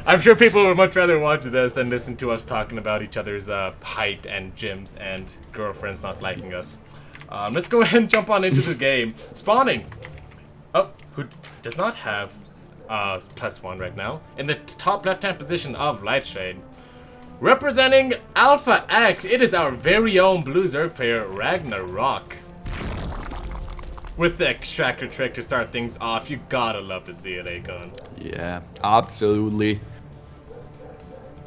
I'm sure people would much rather watch this than listen to us talking about each other's height and gyms and girlfriends not liking us. Let's go ahead and jump on into the game. Spawning. Oh, who does not have +1 right now. In the top left-hand position of Lightshade. Representing Alpha X, it is our very own Blue Zerg player, RAGNAROK. With the extractor trick to start things off, you gotta love to see it, Akon. Yeah, absolutely.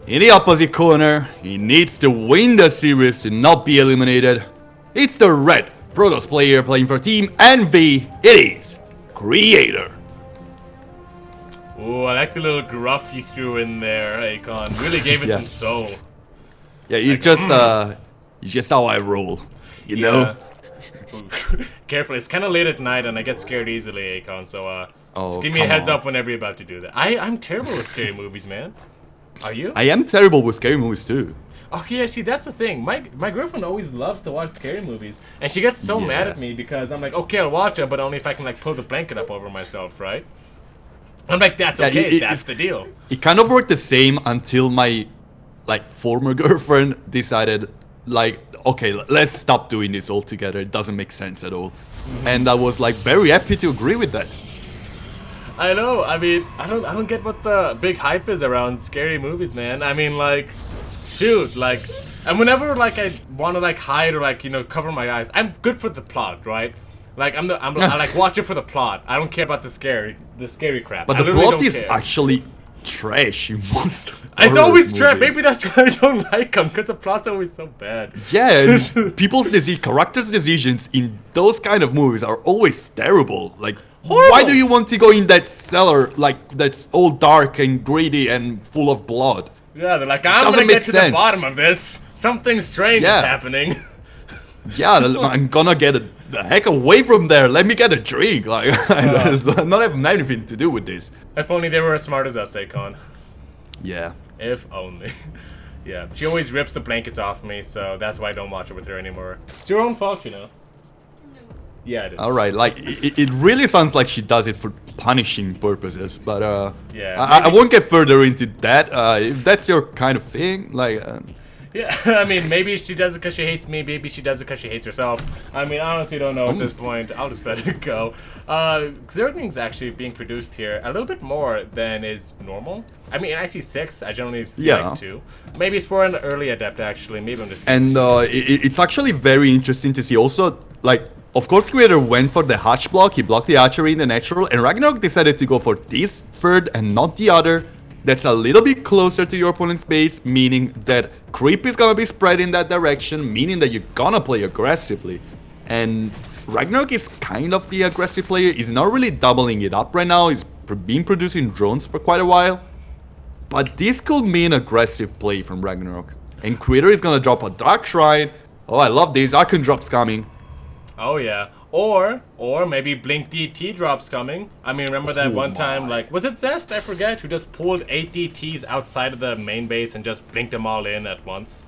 In the opposite corner, he needs to win the series to not be eliminated. It's the red Protoss player playing for Team Envy. It is Creator. Ooh, I like the little gruff you threw in there, Akon. Really gave it some soul. Yeah, it's just how I roll, you know? Careful, it's kind of late at night and I get scared easily, Akon, so just give me a heads up whenever you're about to do that. I'm terrible with scary movies, man. Are you? I am terrible with scary movies too. Okay, yeah, see, that's the thing. My girlfriend always loves to watch scary movies, and she gets so mad at me because I'm like, okay, I'll watch it, but only if I can like pull the blanket up over myself, right? I'm like, that's okay, that's the deal. It kind of worked the same until my like former girlfriend decided like, okay, let's stop doing this altogether. It doesn't make sense at all. And I was like very happy to agree with that. I know. I mean, I don't get what the big hype is around scary movies, man. I mean, like, shoot, like, and whenever like I want to like hide or like, you know, cover my eyes, I'm good for the plot, right? Like I like watch it for the plot. I don't care about the scary crap. But the plot is actually trash in most. It's always trash. Maybe that's why I don't like them, because the plot's always so bad. Yeah, characters' decisions in those kind of movies are always terrible. Like, horrible. Why do you want to go in that cellar like that's all dark and gritty and full of blood? Yeah, they're like, I'm gonna get to the bottom of this. Something strange is happening. Yeah, I'm gonna get the heck away from there. Let me get a drink. Like, I'm not having anything to do with this. If only they were as smart as us, Akon. Yeah. If only. Yeah, she always rips the blankets off me, so that's why I don't watch it with her anymore. It's your own fault, you know. Yeah, it is. Alright, like, it really sounds like she does it for punishing purposes, but, yeah, I won't get further into that. If that's your kind of thing, like, yeah, I mean, maybe she does it because she hates me, maybe she does it because she hates herself. I mean, I honestly don't know at this point. I'll just let it go. Everything's actually being produced here a little bit more than is normal. I mean, I see 6, I generally see like 2. Maybe it's for an early adept, actually. Maybe I'm just... And it's actually very interesting to see also, like, of course, Creator went for the hatch block, he blocked the archery in the natural, and RAGNAROK decided to go for this third and not the other. That's a little bit closer to your opponent's base, meaning that creep is gonna be spread in that direction, meaning that you're gonna play aggressively. And RAGNAROK is kind of the aggressive player. He's not really doubling it up right now. He's been producing drones for quite a while. But this could mean aggressive play from RAGNAROK. And Creator is gonna drop a Dark Shrine. Oh, I love these Archon drops coming. Oh yeah. Or maybe Blink DT drops coming. I mean, remember that one time, like, was it Zest? I forget, who just pulled 8 DTs outside of the main base and just blinked them all in at once?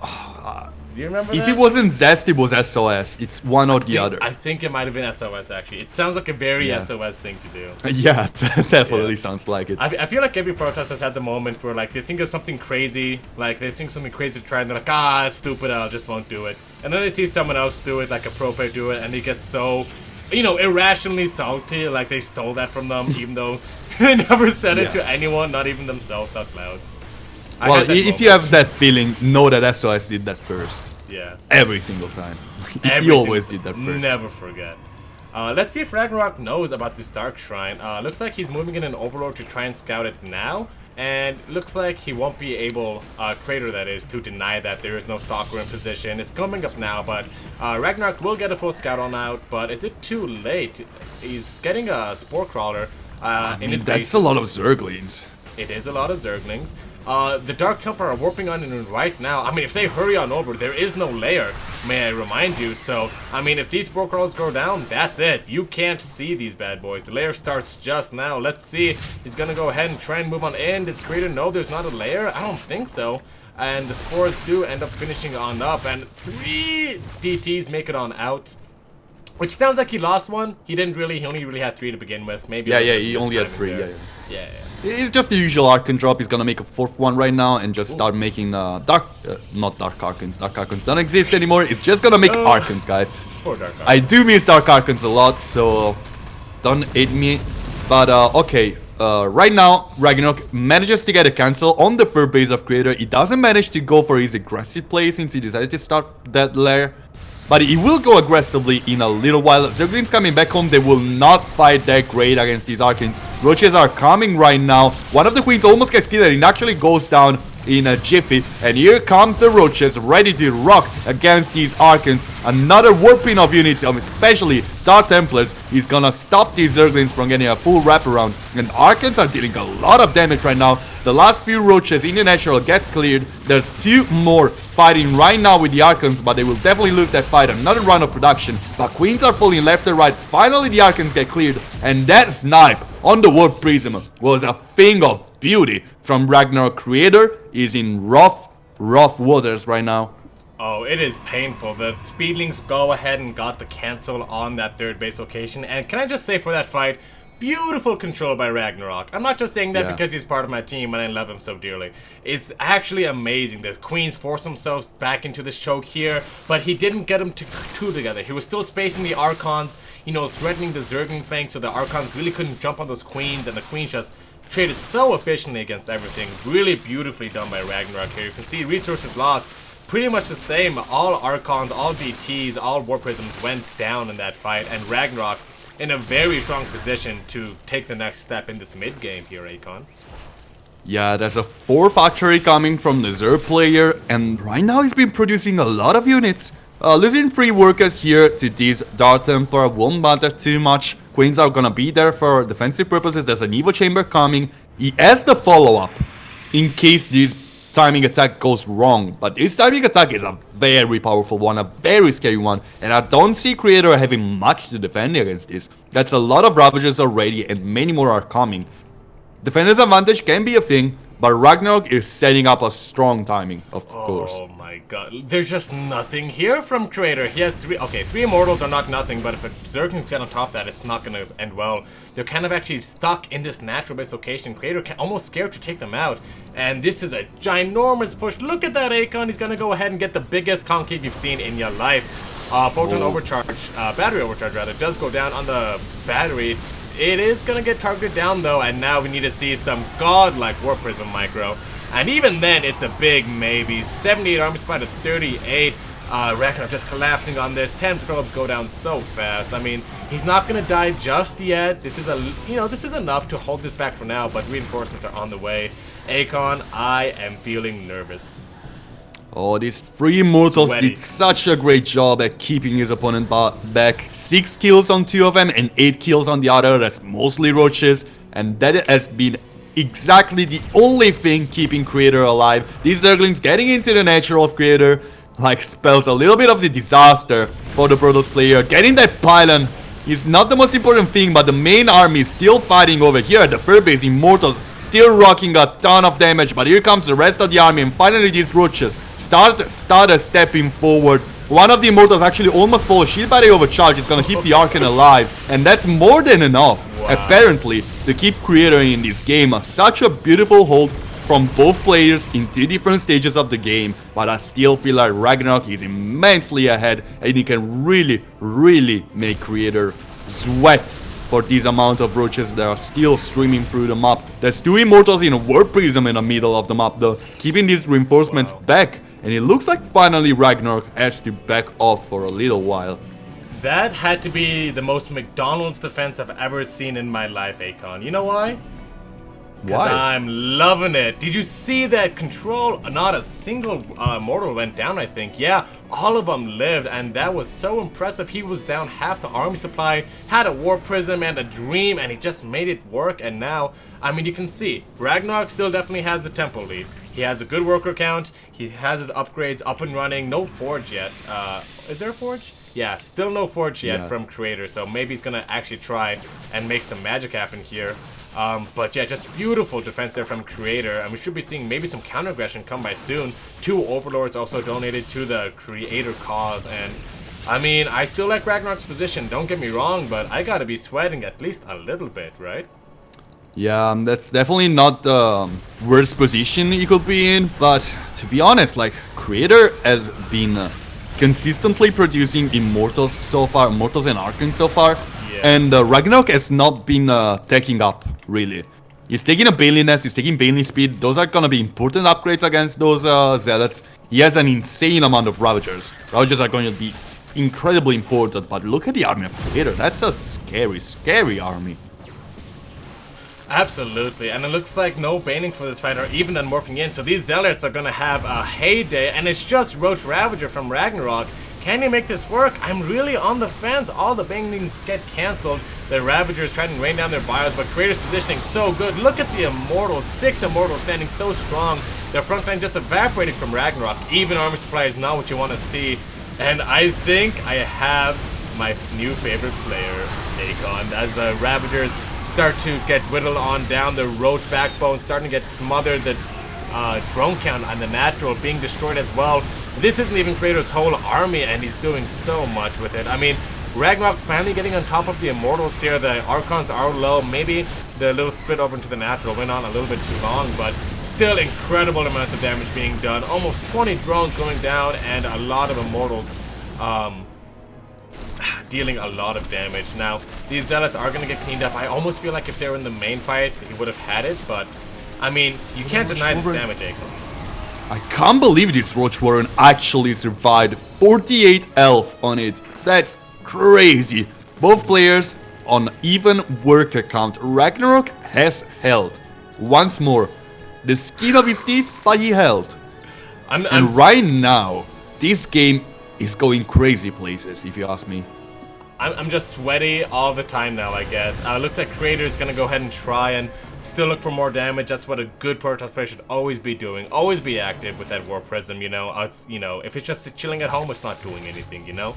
Do you remember that? If it wasn't Zest, it was SOS. It's one or the other. I think it might have been SOS, actually. It sounds like a very SOS thing to do. Yeah, that definitely sounds like it. I feel like every Protoss has had the moment where, like, they think of something crazy, like, they think something crazy to try, and they're like, ah, it's stupid, I just won't do it. And then they see someone else do it, like a pro player do it, and they get so, you know, irrationally salty, like they stole that from them, even though they never said it to anyone, not even themselves out loud. Well, if you have that feeling, know that SOS did that first. Yeah. Every single time. He always did that first. Never forget. Let's see if RAGNAROK knows about this Dark Shrine. Looks like he's moving in an Overlord to try and scout it now. And looks like he won't be able, Crater that is, to deny that there is no Stalker in position. It's coming up now, but RAGNAROK will get a full scout on out. But is it too late? He's getting a Spore Crawler in his base. That's a lot of Zerglings. It is a lot of Zerglings. The Dark Jumper are warping on in right now. I mean, if they hurry on over, there is no layer, may I remind you. So, I mean, if these Spore Crawlers go down, that's it. You can't see these bad boys. The layer starts just now. Let's see. He's gonna go ahead and try and move on in. Does Creator know there's not a layer? I don't think so. And the Spores do end up finishing on up. And 3 DTs make it on out. Which sounds like he lost one. He didn't really. He only really had 3 to begin with. Maybe. Yeah, he only had 3. Yeah. It's just the usual Archon drop. He's gonna make a 4th one right now and just start making not Dark Archons. Dark Archons don't exist anymore. It's just gonna make Archons, guys. Poor Dark Archons. I do miss Dark Archons a lot, so don't hate me. But okay, right now Ragnarok manages to get a cancel on the third base of Creator. He doesn't manage to go for his aggressive play since he decided to start that lair. But he will go aggressively in a little while. Zerglings coming back home, they will not fight that great against these Archons. Roaches are coming right now. One of the Queens almost gets killed and it actually goes down in a jiffy. And here comes the Roaches ready to rock against these Archons. Another warping of units, especially Dark Templars, is gonna stop these Zerglings from getting a full wraparound. And Archons are dealing a lot of damage right now. The last few Roaches in the natural gets cleared. There's 2 more fighting right now with the Archons, but they will definitely lose that fight. Another round of production. But Queens are falling left and right. Finally, the Archons get cleared. And that snipe on the Warp Prism was a thing of beauty from Ragnarok. Creator is in rough waters right now. Oh, it is painful. The Speedlings go ahead and got the cancel on that third base location. And can I just say for that fight, beautiful control by Ragnarok. I'm not just saying that because he's part of my team and I love him so dearly. It's actually amazing. The Queens forced themselves back into this choke here, but he didn't get them two together. He was still spacing the Archons, you know, threatening the Zergling flank, so the Archons really couldn't jump on those Queens, and the Queens just traded so efficiently against everything. Really beautifully done by Ragnarok here. You can see resources lost. Pretty much the same. All Archons, all DTs, all War Prisms went down in that fight, and Ragnarok in a very strong position to take the next step in this mid game here, Akon. Yeah, there's a 4 factory coming from the Zer player, and right now he's been producing a lot of units. Losing 3 workers here to this Dark Templar won't matter too much. Queens are gonna be there for defensive purposes. There's an Evo Chamber coming. He has the follow-up in case this timing attack goes wrong, but this timing attack is a very powerful one, a very scary one, and I don't see Creator having much to defend against this. That's a lot of Ravagers already, and many more are coming. Defender's advantage can be a thing, but Ragnarok is setting up a strong timing, of course. Oh my god, there's just nothing here from Creator. He has 3, okay, 3 Immortals are not nothing, but if a Zerg can get on top of that, it's not gonna end well. They're kind of actually stuck in this natural base location. Creator almost scared to take them out, and this is a ginormous push. Look at that, Akon. He's gonna go ahead and get the biggest concave you've seen in your life. Photon overcharge, battery overcharge rather, does go down on the battery. It is gonna get targeted down though, and now we need to see some godlike War Prism micro. And even then, it's a big maybe. 78 army supply to 38. Ragnarok just collapsing on this. 10 probes go down so fast. I mean, he's not gonna die just yet. This is this is enough to hold this back for now, but reinforcements are on the way. Akon, I am feeling nervous. Oh, these 3 Immortals did such a great job at keeping his opponent back. 6 kills on 2 of them and 8 kills on the other. That's mostly Roaches. And that has been exactly the only thing keeping Creator alive. These Zerglings getting into the natural of Creator like spells a little bit of the disaster for the Protoss player. Getting that pylon is not the most important thing, but the main army is still fighting over here at the third base. Immortals still rocking a ton of damage, but here comes the rest of the army, and finally these Roaches start stepping forward. One of the Immortals actually almost falls. Shield Battery overcharge is gonna keep the Archon alive, and that's more than enough, apparently, to keep Creator in this game. Such a beautiful hold from both players in 2 different stages of the game, but I still feel like Ragnarok is immensely ahead, and he can really make Creator sweat for this amount of Roaches that are still streaming through the map. There's 2 Immortals in a Warp Prism in the middle of the map though, keeping these reinforcements back, and it looks like finally Ragnarok has to back off for a little while. That had to be the most McDonald's defense I've ever seen in my life, Akon. You know why? Because I'm loving it. Did you see that control? Not a single mortal went down, I think. Yeah, all of them lived, and that was so impressive. He was down half the army supply, had a War Prism and a Dream, and he just made it work. And now, I mean, you can see, Ragnarok still definitely has the tempo lead. He has a good worker count. He has his upgrades up and running. No Forge yet. Is there a Forge? Yeah, still no Forge yet from Creator, so maybe he's gonna actually try and make some magic happen here. But yeah, just beautiful defense there from Creator, and we should be seeing maybe some counter aggression come by soon. 2 Overlords also donated to the Creator cause, and I mean, I still like Ragnarok's position, don't get me wrong, but I gotta be sweating at least a little bit, right? Yeah, that's definitely not the worst position he could be in, but to be honest, like, Creator has been consistently producing Immortals so far, Immortals and Archons so far, and Ragnarok has not been taking up, really. He's taking a Baneliness, he's taking Banelin speed, those are gonna be important upgrades against those Zealots. He has an insane amount of Ravagers. Ravagers are going to be incredibly important, but look at the army of Creator, that's a scary, scary army. Absolutely, and it looks like no baning for this fight or even unmorphing in, so these Zealots are gonna have a heyday, and it's just Roach Ravager from Ragnarok. Can he make this work? I'm really on the fence. All the banings get cancelled. The Ravagers trying to rain down their bios, but Creator's positioning so good. Look at the Immortals, 6 Immortals standing so strong. Their front line just evaporating from Ragnarok. Even armor supply is not what you want to see. And I think I have my new favorite player, Akon, as the Ravagers start to get whittled on down. The Roach backbone starting to get smothered. The drone count and the natural being destroyed as well. This isn't even Creator's whole army, and he's doing so much with it. I mean, Ragnarok finally getting on top of the Immortals here. The Archons are low. Maybe the little split over into the natural went on a little bit too long, but still incredible amounts of damage being done. Almost 20 drones going down, and a lot of Immortals dealing a lot of damage. Now, these Zealots are going to get cleaned up. I almost feel like if they were in the main fight, he would have had it, but I mean, you can't deny this damage, Akon. I can't believe this Roach Warren actually survived. 48 health on it. That's crazy. Both players on even worker count. Ragnarok has held. Once more, the skin of his teeth, but he held. And right now, this game is going crazy places, if you ask me. I'm just sweaty all the time now, I guess. Looks like Creator is gonna go ahead and try and still look for more damage. That's what a good Protoss player should always be doing. Always be active with that War Prism, you know. If it's just chilling at home, it's not doing anything, you know.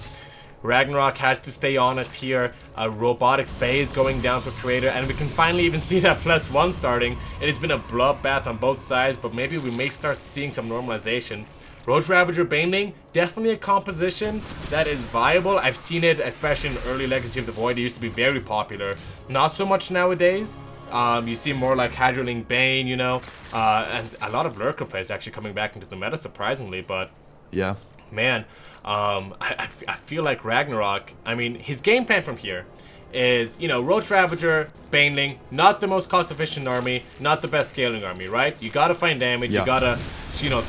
Ragnarok has to stay honest here. Robotics Bay is going down for Creator, and we can finally even see that +1 starting. It has been a bloodbath on both sides, but maybe we may start seeing some normalization. Roach Ravager Baneling, definitely a composition that is viable. I've seen it, especially in early Legacy of the Void. It used to be very popular. Not so much nowadays. You see more like Hadroling Bane, you know, and a lot of Lurker plays actually coming back into the meta, surprisingly, but yeah, man, I feel like Ragnarok, I mean, his game plan from here is, you know, Roach Ravager, Baneling, not the most cost-efficient army, not the best scaling army, right? You gotta find damage, you gotta, you know,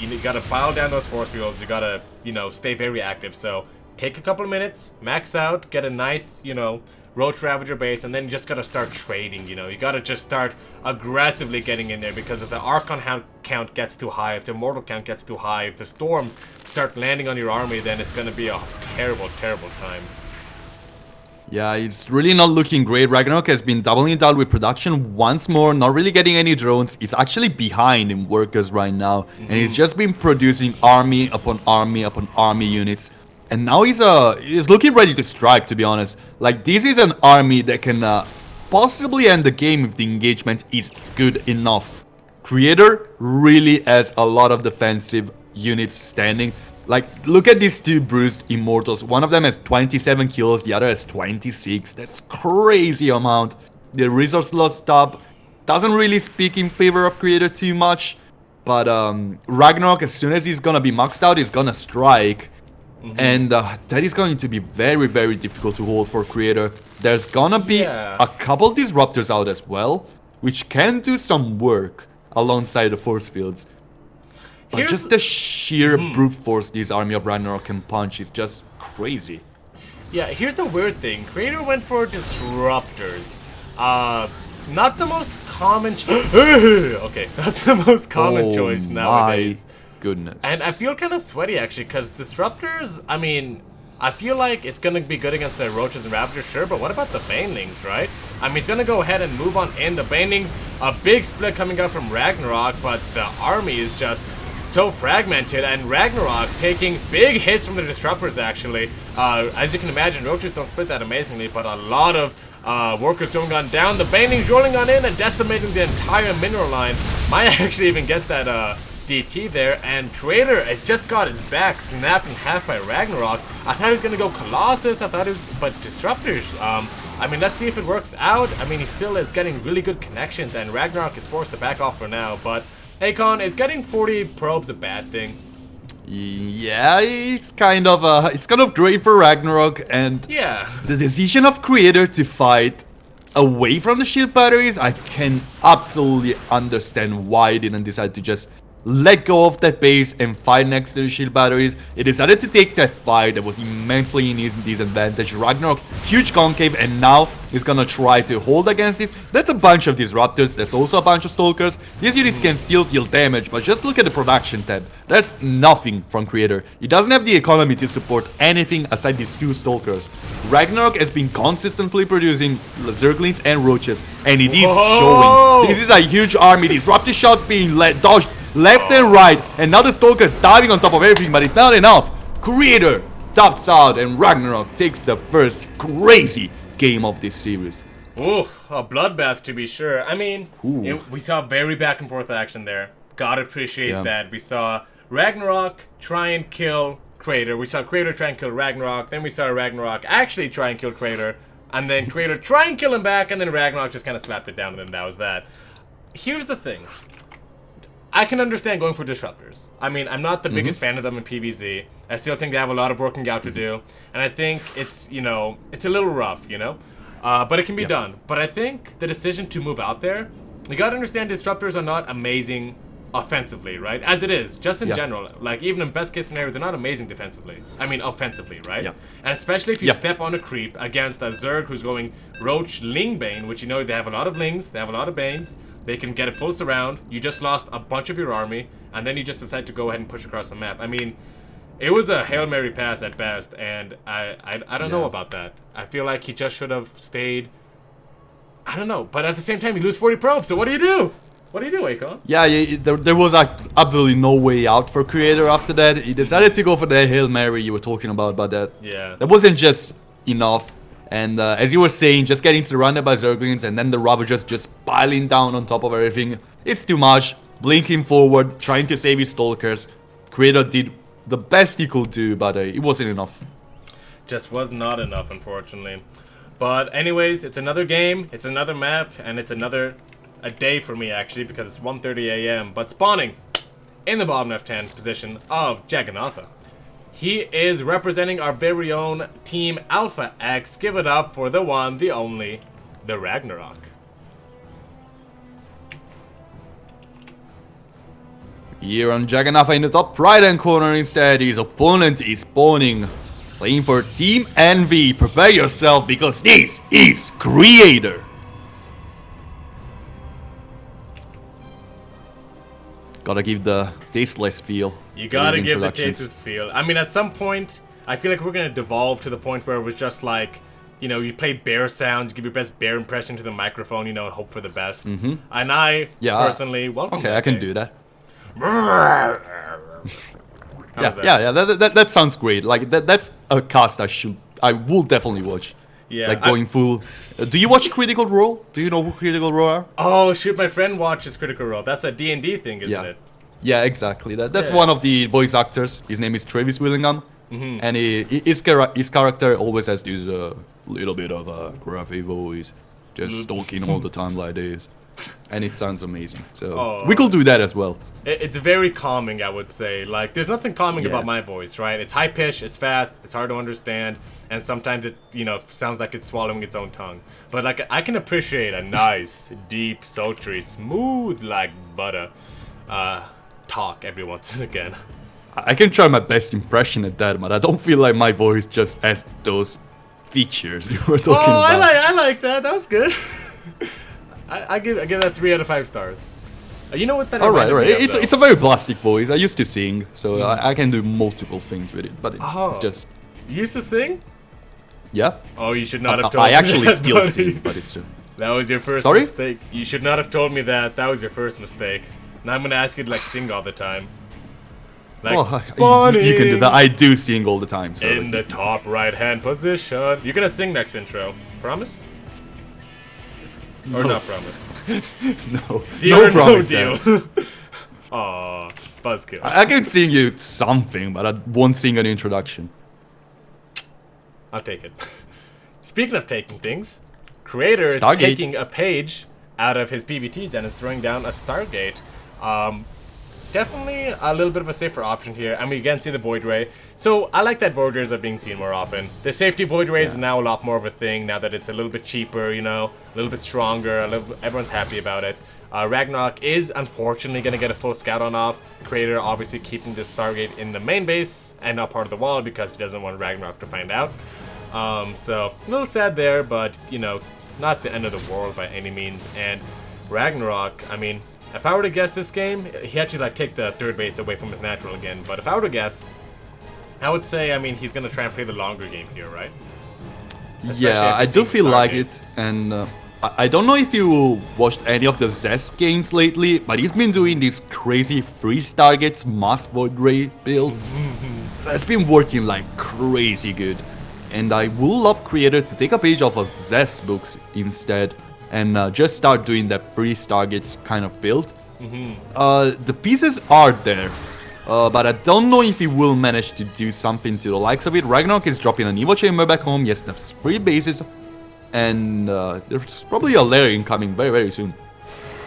you gotta pile down those force fields, you gotta, you know, stay very active. So, take a couple of minutes, max out, get a nice, you know, Roach Ravager base, and then you just gotta start trading, you know. You gotta just start aggressively getting in there, because if the Archon count gets too high, if the Immortal count gets too high, if the Storms start landing on your army, then it's gonna be a terrible, terrible time. Yeah, it's really not looking great. Ragnarok has been doubling down with production once more, not really getting any drones. He's actually behind in workers right now, and he's just been producing army upon army upon army units. And now he's looking ready to strike, to be honest. Like, this is an army that can possibly end the game if the engagement is good enough. Creator really has a lot of defensive units standing. Like, look at these two bruised Immortals. One of them has 27 kills, the other has 26. That's crazy amount. The resource loss tab doesn't really speak in favor of Creator too much. But Ragnarok, as soon as he's gonna be maxed out, he's gonna strike. And that is going to be very, very difficult to hold for Creator. There's gonna be a couple Disruptors out as well, which can do some work alongside the force fields. But just the sheer brute force this army of Ragnarok can punch is just crazy. Yeah, here's a weird thing. Creator went for Disruptors. Not the most common okay, not the most common choice nowadays. Goodness. And I feel kind of sweaty, actually, because Disruptors, I mean, I feel like it's going to be good against the Roaches and Ravagers, sure, but what about the Banelings, right? I mean, he's going to go ahead and move on in. The Banelings, a big split coming out from Ragnarok, but the army is just so fragmented, and Ragnarok taking big hits from the Disruptors, actually. As you can imagine, Roaches don't split that amazingly, but a lot of workers going on down. The Banelings rolling on in and decimating the entire mineral line. Might actually even get that DT there, and Creator it just got his back snapped in half by Ragnarok. I thought he was gonna go Colossus, but Disruptors. I mean, let's see if it works out. I mean, he still is getting really good connections, and Ragnarok is forced to back off for now. But Akon, is getting 40 probes a bad thing? Yeah, it's kind of great for Ragnarok, and Yeah. the decision of Creator to fight away from the shield batteries, I can absolutely understand why he didn't decide to just let go of that base and fight next to the shield batteries. He decided to take that fight that was immensely in his disadvantage. Ragnarok, huge concave, and now he's gonna try to hold against this. That's a bunch of disruptors, there's also a bunch of stalkers. These units can still deal damage, but just look at the production tab. That's nothing from Creator. He doesn't have the economy to support anything aside these two stalkers. Ragnarok has been consistently producing Zerglings and Roaches, and it is showing. This is a huge army, disruptor shots being dodged left and right, and now the Stalker's diving on top of everything, but it's not enough. Creator tops out, and Ragnarok takes the first crazy game of this series. Ooh, a bloodbath to be sure. I mean, we saw very back and forth action there. Gotta appreciate that. We saw Ragnarok try and kill Creator. We saw Creator try and kill Ragnarok. Then we saw Ragnarok actually try and kill Creator. And then Creator try and kill him back, and then Ragnarok just kind of slapped it down, and then that was that. Here's the thing. I can understand going for Disruptors. I mean, I'm not the biggest fan of them in PvZ. I still think they have a lot of working out to do. And I think it's, you know, it's a little rough, you know? But it can be done. But I think the decision to move out there, you gotta understand Disruptors are not amazing offensively, right? As it is, just in general. Like, even in best case scenario, they're not amazing defensively. I mean, offensively, right? And especially if you step on a creep against a Zerg who's going Roach Ling Bane, which you know they have a lot of Lings, they have a lot of Banes. They can get a full surround. You just lost a bunch of your army, and then you just decide to go ahead and push across the map. I mean, it was a Hail Mary pass at best, and I don't know about that. I feel like he just should have stayed. I don't know, but at the same time, you lose 40 probes, so what do you do? What do you do, Akon? Yeah, there was absolutely no way out for Creator after that. He decided to go for the Hail Mary you were talking about that. Yeah. That wasn't just enough. And as you were saying, just getting surrounded by Zerglings and then the Ravagers just piling down on top of everything. It's too much. Blinking forward, trying to save his Stalkers. Creator did the best he could do, but it wasn't enough. Just was not enough, unfortunately. But anyways, it's another game, it's another map, and it's a day for me, actually, because it's 1:30 a.m. But spawning in the bottom left-hand position of Jagannatha. He is representing our very own Team Alpha X. Give it up for the one, the only, the Ragnarok. Here on Jagannatha in the top right-hand corner instead, his opponent is spawning. Playing for Team Envy. Prepare yourself because this is Creator. Gotta give the tasteless feel. You gotta give the tasteless feel. I mean, at some point, I feel like we're gonna devolve to the point where it was just like, you know, you play bear sounds, give your best bear impression to the microphone, you know, and hope for the best. And I personally welcome Okay, that I can game. do that. Yeah, that sounds great. Like that's a cast I will definitely watch. Yeah, like going full. Do you watch Critical Role? Do you know who Critical Role are? Oh shoot, my friend watches Critical Role. That's a D&D thing, isn't it? Yeah, exactly. That's one of the voice actors. His name is Travis Willingham, and his character always has this little bit of a gruffy voice, just talking all the time like this, and it sounds amazing. So we could do that as well. It's very calming, I would say. Like, there's nothing calming about my voice, right? It's high pitched, it's fast, it's hard to understand, and sometimes it, you know, sounds like it's swallowing its own tongue. But like, I can appreciate a nice, deep, sultry, smooth like butter talk every once and again. I can try my best impression at that, but I don't feel like my voice just has those features you were talking about. I like that. That was good. I give that 3 out of 5 stars. You know what that? All right. It's a very plastic voice. I used to sing, so I can do multiple things with it. But it's just. You used to sing? Yeah. Oh, you should not have told me. I actually that, still sing, but it's true. That was your first Sorry? mistake. You should not have told me that. That was your first mistake. Now I'm gonna ask you to like sing all the time. Like spawning you can do that. I do sing all the time. So in the top right-hand position. You're gonna sing next intro. Promise? Or not promise? No. Deal no or promise no there. deal? Aww. Buzzkill. I can sing you something, but I won't sing an introduction. I'll take it. Speaking of taking things, Creator is Stargate. taking a page out of his PVTs and is throwing down a Stargate. Definitely a little bit of a safer option here, and we again see the Void Ray. So I like that Void Rays are being seen more often. The safety Void Ray is now a lot more of a thing now that it's a little bit cheaper, you know, a little bit stronger. Everyone's happy about it. Ragnarok is unfortunately going to get a full scout on off. Creator obviously keeping this Stargate in the main base and not part of the wall because he doesn't want Ragnarok to find out. So a little sad there, but you know, not the end of the world by any means. And Ragnarok, I mean, if I were to guess this game, he actually like take the third base away from his natural again. But if I were to guess, I would say, I mean, he's gonna try and play the longer game here, right? Especially Yeah, I after do seeing feel like Stargate. it, and I don't know if you watched any of the Zest games lately, but he's been doing these crazy 3 Stargates mass Void Ray build. That's been working like crazy good, and I would love Creator to take a page off of Zest books instead, and just start doing that 3 Stargates kind of build. The pieces are there, but I don't know if he will manage to do something to the likes of it. Ragnarok is dropping an Evo Chamber back home. Yes, there's 3 bases, and there's probably a lair incoming very, very soon.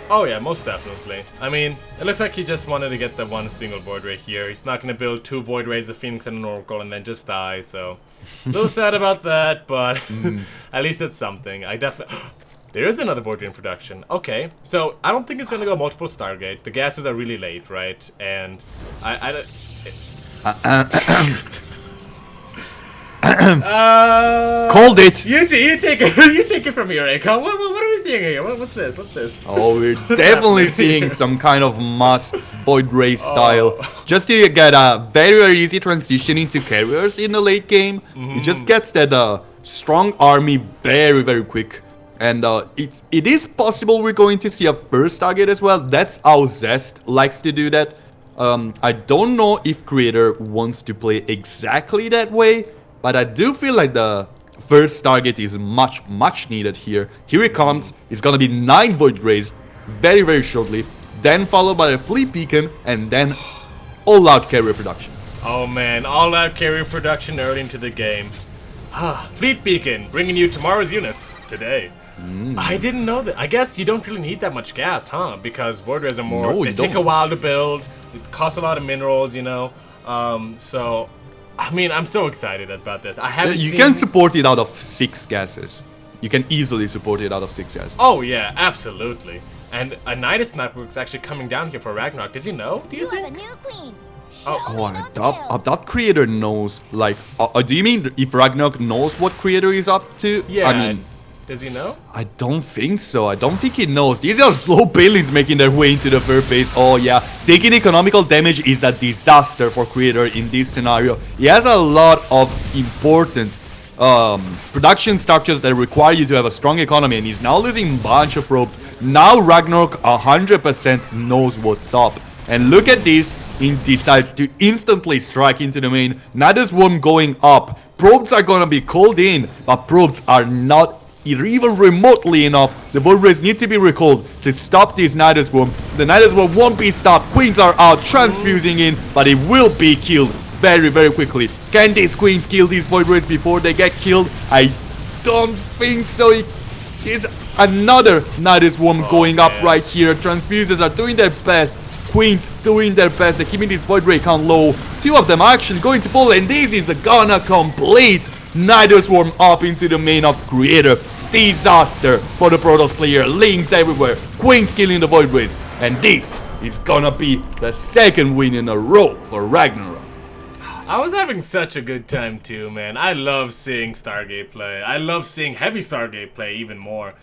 Oh yeah, most definitely. I mean, it looks like he just wanted to get the one single Void Ray here. He's not going to build 2 Void Rays, a Phoenix and an Oracle, and then just die, so... A little sad about that, but at least it's something. I definitely... There is another Void Ray in production. Okay, so I don't think it's going to go multiple Stargate. The gases are really late, right? And I Called it! You take it. You take it from here, Akon. What are we seeing here? What's this? What's this? Oh, we're definitely seeing some kind of mass Void Ray style. Just to get a very, very easy transition into carriers in the late game. It just gets that strong army very, very quick. And it is possible we're going to see a first target as well. That's how Zest likes to do that. I don't know if Creator wants to play exactly that way, but I do feel like the first target is much, much needed here. Here it comes. It's gonna be 9 Void Rays very, very shortly. Then followed by a Fleet Beacon, and then all-out carrier production. Oh man, all-out carrier production early into the game. Fleet Beacon, bringing you tomorrow's units today. I didn't know that. I guess you don't really need that much gas, huh? Because Void Rays are more... No, they you take a don't. while to build. It costs a lot of minerals, you know. So, I mean, I'm so excited about this. I haven't You seen... can support it out of 6 gases. You can easily support it out of 6 gases. Oh yeah, absolutely. And a Nidus Network's actually coming down here for Ragnarok. Does he know? Do you You have a think? new queen. Oh, I doubt Creator knows, like... do you mean if Ragnarok knows what Creator is up to? Yeah. I mean... Does he know? I don't think so. I don't think he knows. These are slow buildings making their way into the third phase. Oh yeah, taking economical damage is a disaster for Creator in this scenario. He has a lot of important production structures that require you to have a strong economy, and he's now losing a bunch of probes. Now Ragnarok 100% knows what's up. And look at this, he decides to instantly strike into the main. Nidus Worm going up. Probes are gonna be called in, but probes are not even remotely enough. The Void Rays need to be recalled to stop this Nidus Worm. The Nidus Worm won't be stopped. Queens are out, transfusing in, but it will be killed very, very quickly. Can these Queens kill these Void Rays before they get killed? I don't think so. Here's another Nidus Worm going up right here. Transfusers are doing their best. Queens doing their best. They're keeping this Void Ray count low. 2 of them are actually going to fall, and this is gonna complete Nidus Worm up into the main of Creator. Disaster for the Protoss player. Links everywhere. Queens killing the Void Rays. And this is gonna be the 2nd win in a row for Ragnarok. I was having such a good time too, man. I love seeing Stargate play. I love seeing heavy Stargate play even more.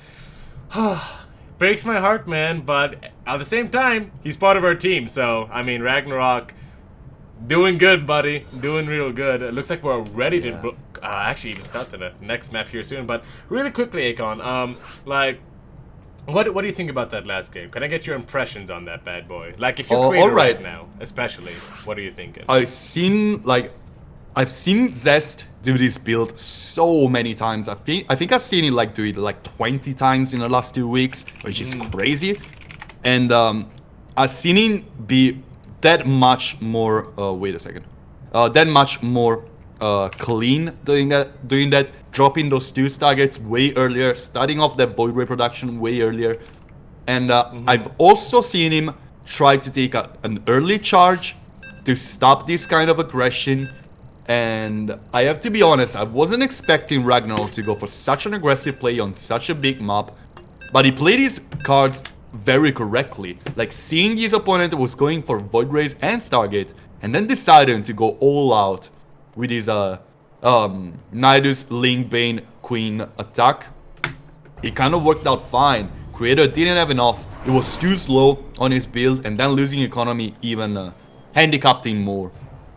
Breaks my heart, man, but at the same time, he's part of our team, so, I mean, Ragnarok, doing good, buddy. Doing real good. It looks like we're ready to actually even start to the next map here soon, but really quickly, Akon, like, what do you think about that last game? Can I get your impressions on that bad boy? Like, if you're Creator right now, especially, what are you thinking? I've seen Zest do this build so many times. I think I've seen it like do it like 20 times in the last 2 weeks, which is crazy. And I've seen him be that much more. Wait a second. That much more clean doing that, dropping those 2 targets way earlier, starting off that Void Ray production way earlier. And I've also seen him try to take an early charge to stop this kind of aggression. And I have to be honest, I wasn't expecting Ragnarok to go for such an aggressive play on such a big map. But he played his cards very correctly. Like, seeing his opponent was going for Void Rays and Stargate, and then deciding to go all out with his Nidus, Link, Bane, Queen attack. It kind of worked out fine. Creator didn't have enough. It was too slow on his build, and then losing economy even handicapped him more.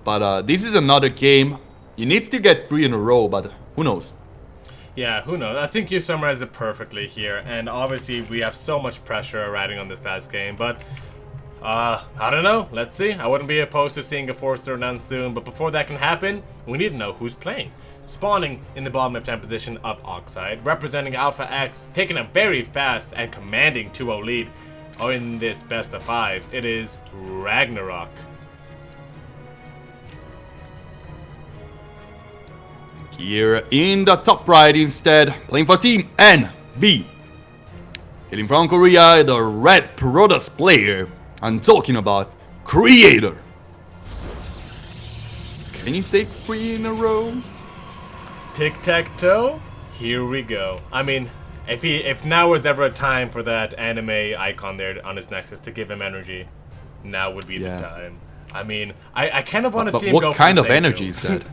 But this is another game. He needs to get 3 in a row, but who knows? Yeah, who knows? I think you summarized it perfectly here, and obviously we have so much pressure riding on this last game, but I don't know. Let's see. I wouldn't be opposed to seeing a 4-star none soon, but before that can happen, we need to know who's playing. Spawning in the bottom left-hand position of Oxide, representing Alpha X, taking a very fast and commanding 2-0 lead in this best of 5. It is Ragnarok. Here in the top right instead, playing for Team NV. Hitting from Korea, the Red Protoss player. I'm talking about Creator. Can you take 3 in a row? Tic-tac-toe? Here we go. I mean, if now was ever a time for that anime icon there on his Nexus to give him energy, now would be the time. I mean, I kind of want to see him go for what kind the of same energy build. is that?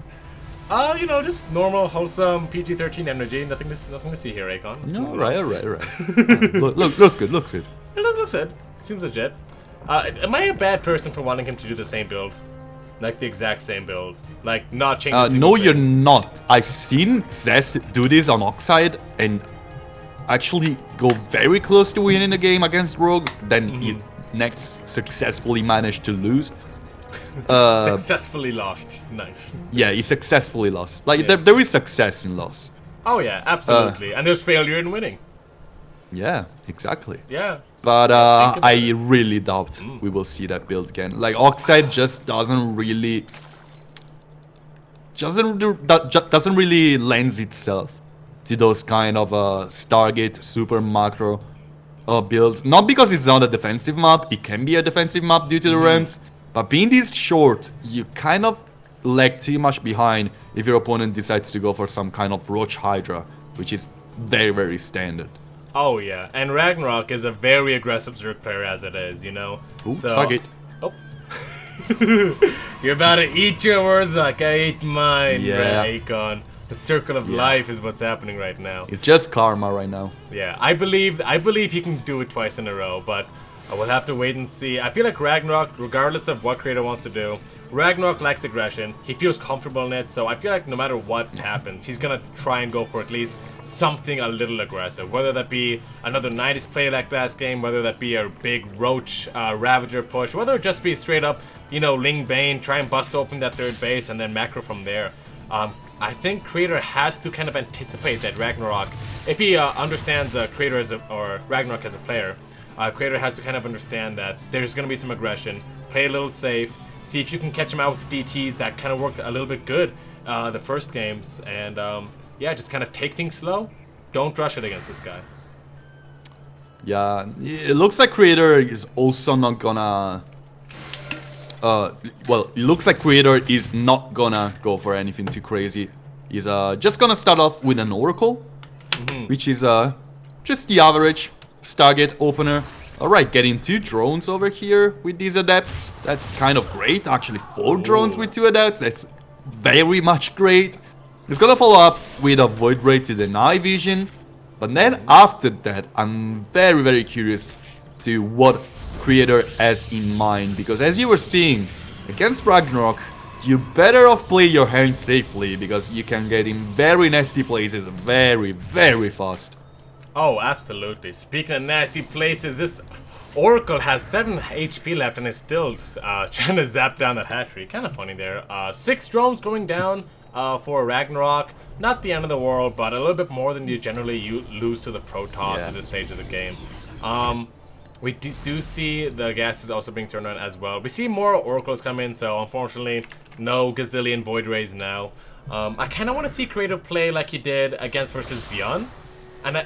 You know, just normal, wholesome PG-13 energy. Nothing to see here, Akon. Alright. Looks good, looks good. It looks good. Seems legit. Am I a bad person for wanting him to do the same build? Like the exact same build? Like, not change a single No, thing? you're not. I've seen Zest do this on Oxide and actually go very close to winning the game against Rogue. Then he next successfully managed to lose. Successfully lost. Nice. Yeah, he successfully lost. Like, there is success in loss. Oh yeah, absolutely. And there's failure in winning. Yeah, exactly. Yeah. But I really doubt we will see that build again. Like, Oxide just doesn't really lends itself to those kind of Stargate super macro builds. Not because it's not a defensive map. It can be a defensive map due to the ramps. But being this short, you kind of lag too much behind if your opponent decides to go for some kind of Roach Hydra, which is very, very standard. Oh yeah, and Ragnarok is a very aggressive Zerg player as it is, you know. Ooh, so, target. Oh. You're about to eat your words like I ate mine, Yeah. Akon. The circle of life is what's happening right now. It's just karma right now. Yeah, I believe he can do it twice in a row, but we'll have to wait and see. I feel like Ragnarok, regardless of what Creator wants to do, Ragnarok lacks aggression. He feels comfortable in it, so I feel like no matter what happens, he's gonna try and go for at least something a little aggressive. Whether that be another Nidus play like last game, whether that be a big Roach Ravager push, whether it just be straight up, you know, Ling Bane, try and bust open that third base and then macro from there. I think Creator has to kind of anticipate that Ragnarok, if he understands Creator or Ragnarok as a player, Creator has to kind of understand that there's going to be some aggression, play a little safe, see if you can catch him out with DTs that kind of worked a little bit good the first games, and yeah, just kind of take things slow. Don't rush it against this guy. Yeah, it looks like Creator is also not gonna... well, it looks like Creator is not gonna go for anything too crazy. He's just gonna start off with an Oracle, which is just the average Stargate opener. Alright, getting 2 drones over here with these adepts. That's kind of great. Actually, 4 drones with 2 adepts. That's very much great. He's gonna follow up with a Void Ray to deny vision. But then after that, I'm very, very curious to what Creator has in mind. Because as you were seeing, against Ragnarok, you better off play your hand safely. Because you can get in very nasty places very, very fast. Oh, absolutely. Speaking of nasty places, this Oracle has 7 HP left and is still trying to zap down that hatchery. Kind of funny there. 6 drones going down for Ragnarok. Not the end of the world, but a little bit more than you generally lose to the Protoss at this stage of the game. We do see the gas is also being turned on as well. We see more oracles come in, so unfortunately, no gazillion void rays now. I kind of want to see Creator play like he did against versus Beyond, and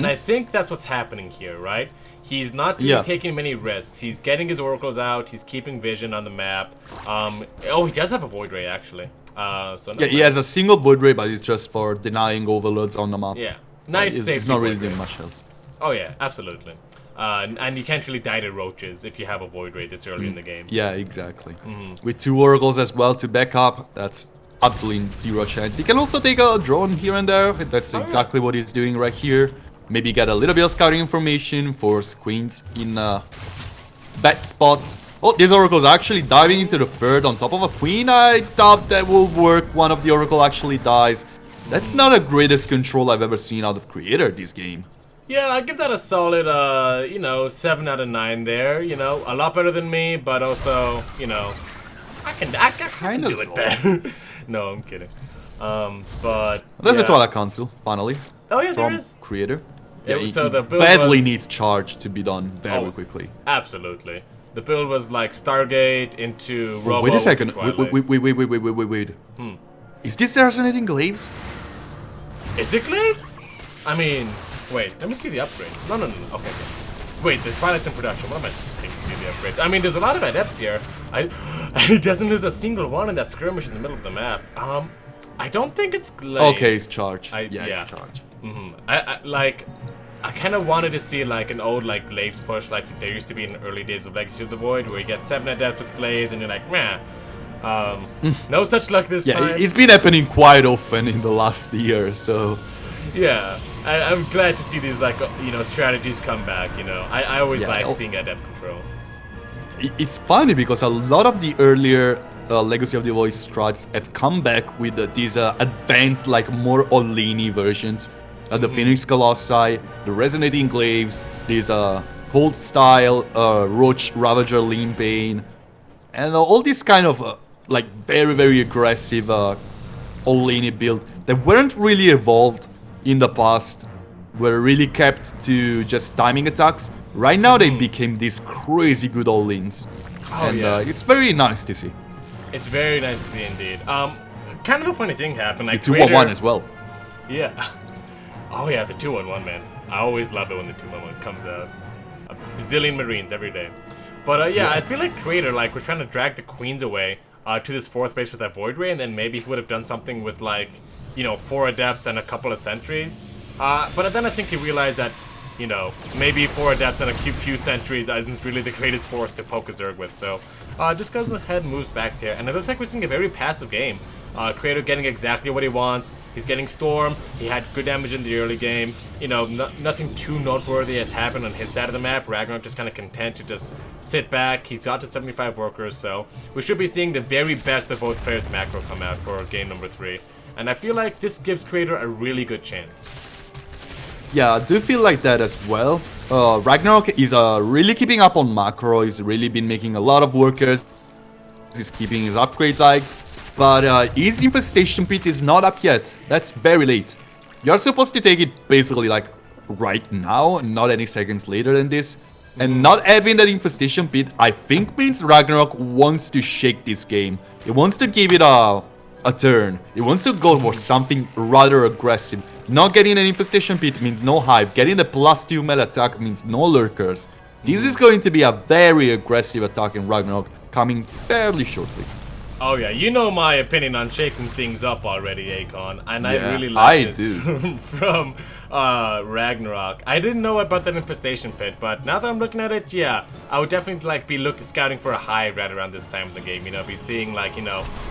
I think that's what's happening here, right? He's not really taking many risks. He's getting his oracles out. He's keeping vision on the map. Oh, he does have a void ray actually. So yeah, he has a single void ray, but it's just for denying overloads on the map. Yeah, nice safety. It's not really doing much else. Oh yeah, absolutely. And you can't really die to roaches if you have a void ray this early in the game. Yeah, exactly. With 2 oracles as well to back up, that's absolutely 0 chance. He can also take a drone here and there. That's exactly what he's doing right here. Maybe get a little bit of scouting information, force queens in bad spots. Oh, these oracles are actually diving into the third on top of a queen. I doubt that will work. One of the oracle actually dies. That's not the greatest control I've ever seen out of Creator this game. Yeah, I'd give that a solid, 7 out of 9 there. You know, a lot better than me, but also, you know, I can do it better. No, I'm kidding. But there's a toilet console, finally. Oh yeah, from there is. Creator. Yeah, so the build badly needs charge to be done very quickly. Absolutely. The build was like Stargate into Robo. Wait a second. Wait. Is this resonating glaives? Is it glaives? I mean, wait. Let me see the upgrades. No. Okay. Wait, the Twilight's in production. What am I saying? See the upgrades. I mean, there's a lot of adepts here. And he doesn't lose a single one in that skirmish in the middle of the map. I don't think it's glaives. Okay, it's charge. Yeah, it's charge. I kind of wanted to see like an old like glaives push like there used to be in the early days of Legacy of the Void, where you get 7 adepts with glaives and you're like, meh. No such luck this time. Yeah, it's been happening quite often in the last year, so. Yeah, I'm glad to see these like strategies come back. You know, I always like seeing adept control. It's funny because a lot of the earlier Legacy of the Void strats have come back with these advanced, like more Olini versions. The Phoenix Colossi, the Resonating Glaives, these Hold Style, Roach Ravager Lean Bane, and all these kind of like very, very aggressive Olini build that weren't really evolved in the past, were really kept to just timing attacks. Right now they became these crazy good all-ins. It's very nice to see. It's very nice to see indeed. Kind of a funny thing happened. Like the 2-1-1 as well. Yeah. Oh yeah, the 2-1-1, man. I always love it when the 2-1-1 comes out. A bazillion Marines every day. But I feel like Creator like was trying to drag the queens away to this 4th base with that Void Ray, and then maybe he would have done something with like, 4 adepts and a couple of sentries. But then I think he realized that, maybe 4 adepts and a few sentries isn't really the greatest force to poke a Zerg with. So just goes ahead and moves back there, and it looks like we're seeing a very passive game. Creator getting exactly what he wants. He's getting Storm. He had good damage in the early game. Nothing too noteworthy has happened on his side of the map. Ragnarok just kind of content to just sit back. He's got to 75 workers, so we should be seeing the very best of both players' macro come out for game number 3. And I feel like this gives Creator a really good chance. Yeah, I do feel like that as well. Ragnarok is really keeping up on macro. He's really been making a lot of workers. He's keeping his upgrades high. But his Infestation Pit is not up yet. That's very late. You're supposed to take it basically like right now, not any seconds later than this. And not having that Infestation Pit, I think means Ragnarok wants to shake this game. He wants to give it a turn. He wants to go for something rather aggressive. Not getting an Infestation Pit means no hype. Getting the +2 melee attack means no lurkers. This is going to be a very aggressive attack in Ragnarok, coming fairly shortly. Oh yeah, you know my opinion on shaking things up already, Akon, and I really like this from Ragnarok. I didn't know about that Infestation Pit, but now that I'm looking at it, yeah, I would definitely like be scouting for a hive right around this time of the game. Be seeing like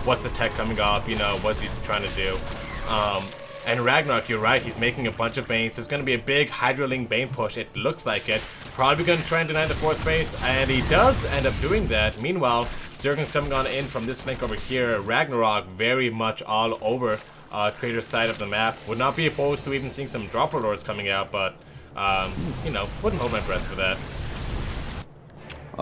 what's the tech coming up, what's he trying to do. And Ragnarok, you're right, he's making a bunch of Banes. There's going to be a big Hydroling Bane push, it looks like it. Probably going to try and deny the 4th base, and he does end up doing that. Meanwhile, Zerg's coming on in from this flank over here. Ragnarok very much all over Creator's side of the map. Would not be opposed to even seeing some Dropper Lords coming out, but, wouldn't hold my breath for that.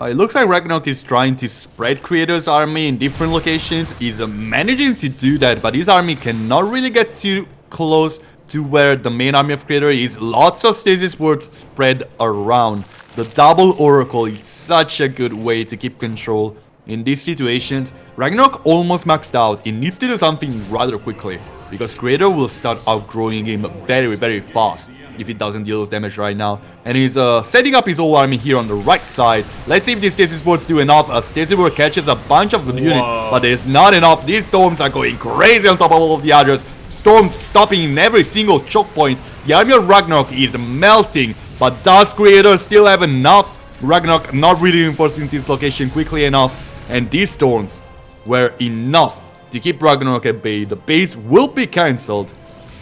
It looks like Ragnarok is trying to spread Creator's army in different locations. He's managing to do that, but his army cannot really get too close to where the main army of Creator is. Lots of stasis wards spread around. The double Oracle is such a good way to keep control in these situations. Ragnarok almost maxed out. It needs to do something rather quickly, because Creator will start outgrowing him very fast if he doesn't deal those damage right now. And he's setting up his whole army here on the right side. Let's see if these Stasis Wards do enough. Stasis Ward catches a bunch of units, but there's not enough. These Storms are going crazy on top of all of the others. Storms stopping in every single choke point. The army of Ragnarok is melting, but does Creator still have enough? Ragnarok not really reinforcing this location quickly enough, and these Storms were enough to keep Ragnarok at bay. The base will be cancelled,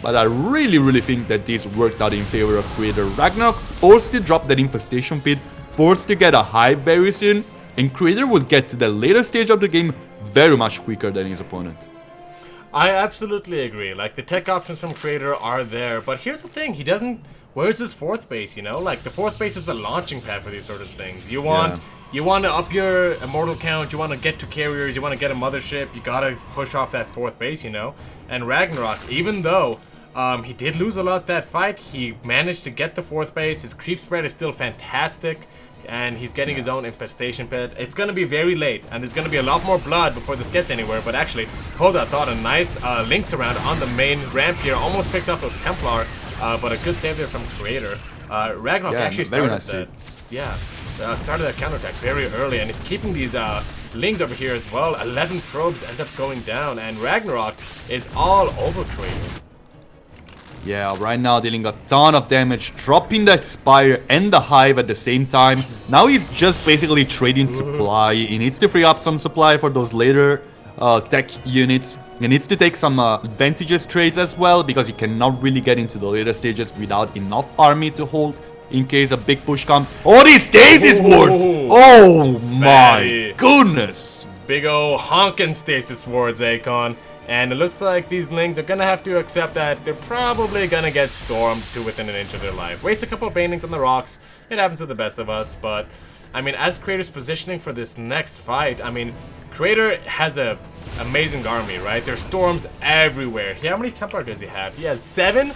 but I really think that this worked out in favor of Creator. Ragnarok forced to drop that infestation pit, forced to get a hive very soon, and Creator would get to the later stage of the game very much quicker than his opponent. I absolutely agree. Like, the tech options from Creator are there, but here's the thing, he doesn't... Where's his fourth base, you know? Like, the fourth base is the launching pad for these sort of things. You want to up your immortal count, you want to get to carriers, you want to get a mothership, you gotta push off that fourth base, you know? And Ragnarok, even though he did lose a lot that fight, he managed to get the fourth base. His creep spread is still fantastic, and he's getting his own infestation pit. It's gonna be very late, and there's gonna be a lot more blood before this gets anywhere. But actually, hold that thought, a nice links around on the main ramp here, almost picks off those Templar, but a good save there from Creator. Ragnarok actually started that. Started that counterattack very early, and he's keeping these lings over here as well. 11 probes end up going down, and Ragnarok is all over Creator. Yeah, right now dealing a ton of damage, dropping that Spire and the Hive at the same time. Now he's just basically trading supply. He needs to free up some supply for those later tech units. He needs to take some advantageous trades as well, because he cannot really get into the later stages without enough army to hold in case a big push comes. Oh, these Stasis Wards! Oh my goodness! Big ol' honkin' Stasis Wards, Akon. And it looks like these Lings are gonna have to accept that they're probably gonna get stormed to within an inch of their life. Waste a couple of banings on the rocks. It happens to the best of us, but I mean, as Creator's positioning for this next fight, I mean, Creator has a amazing army, right? There's storms everywhere. How many Templar does he have? He has 7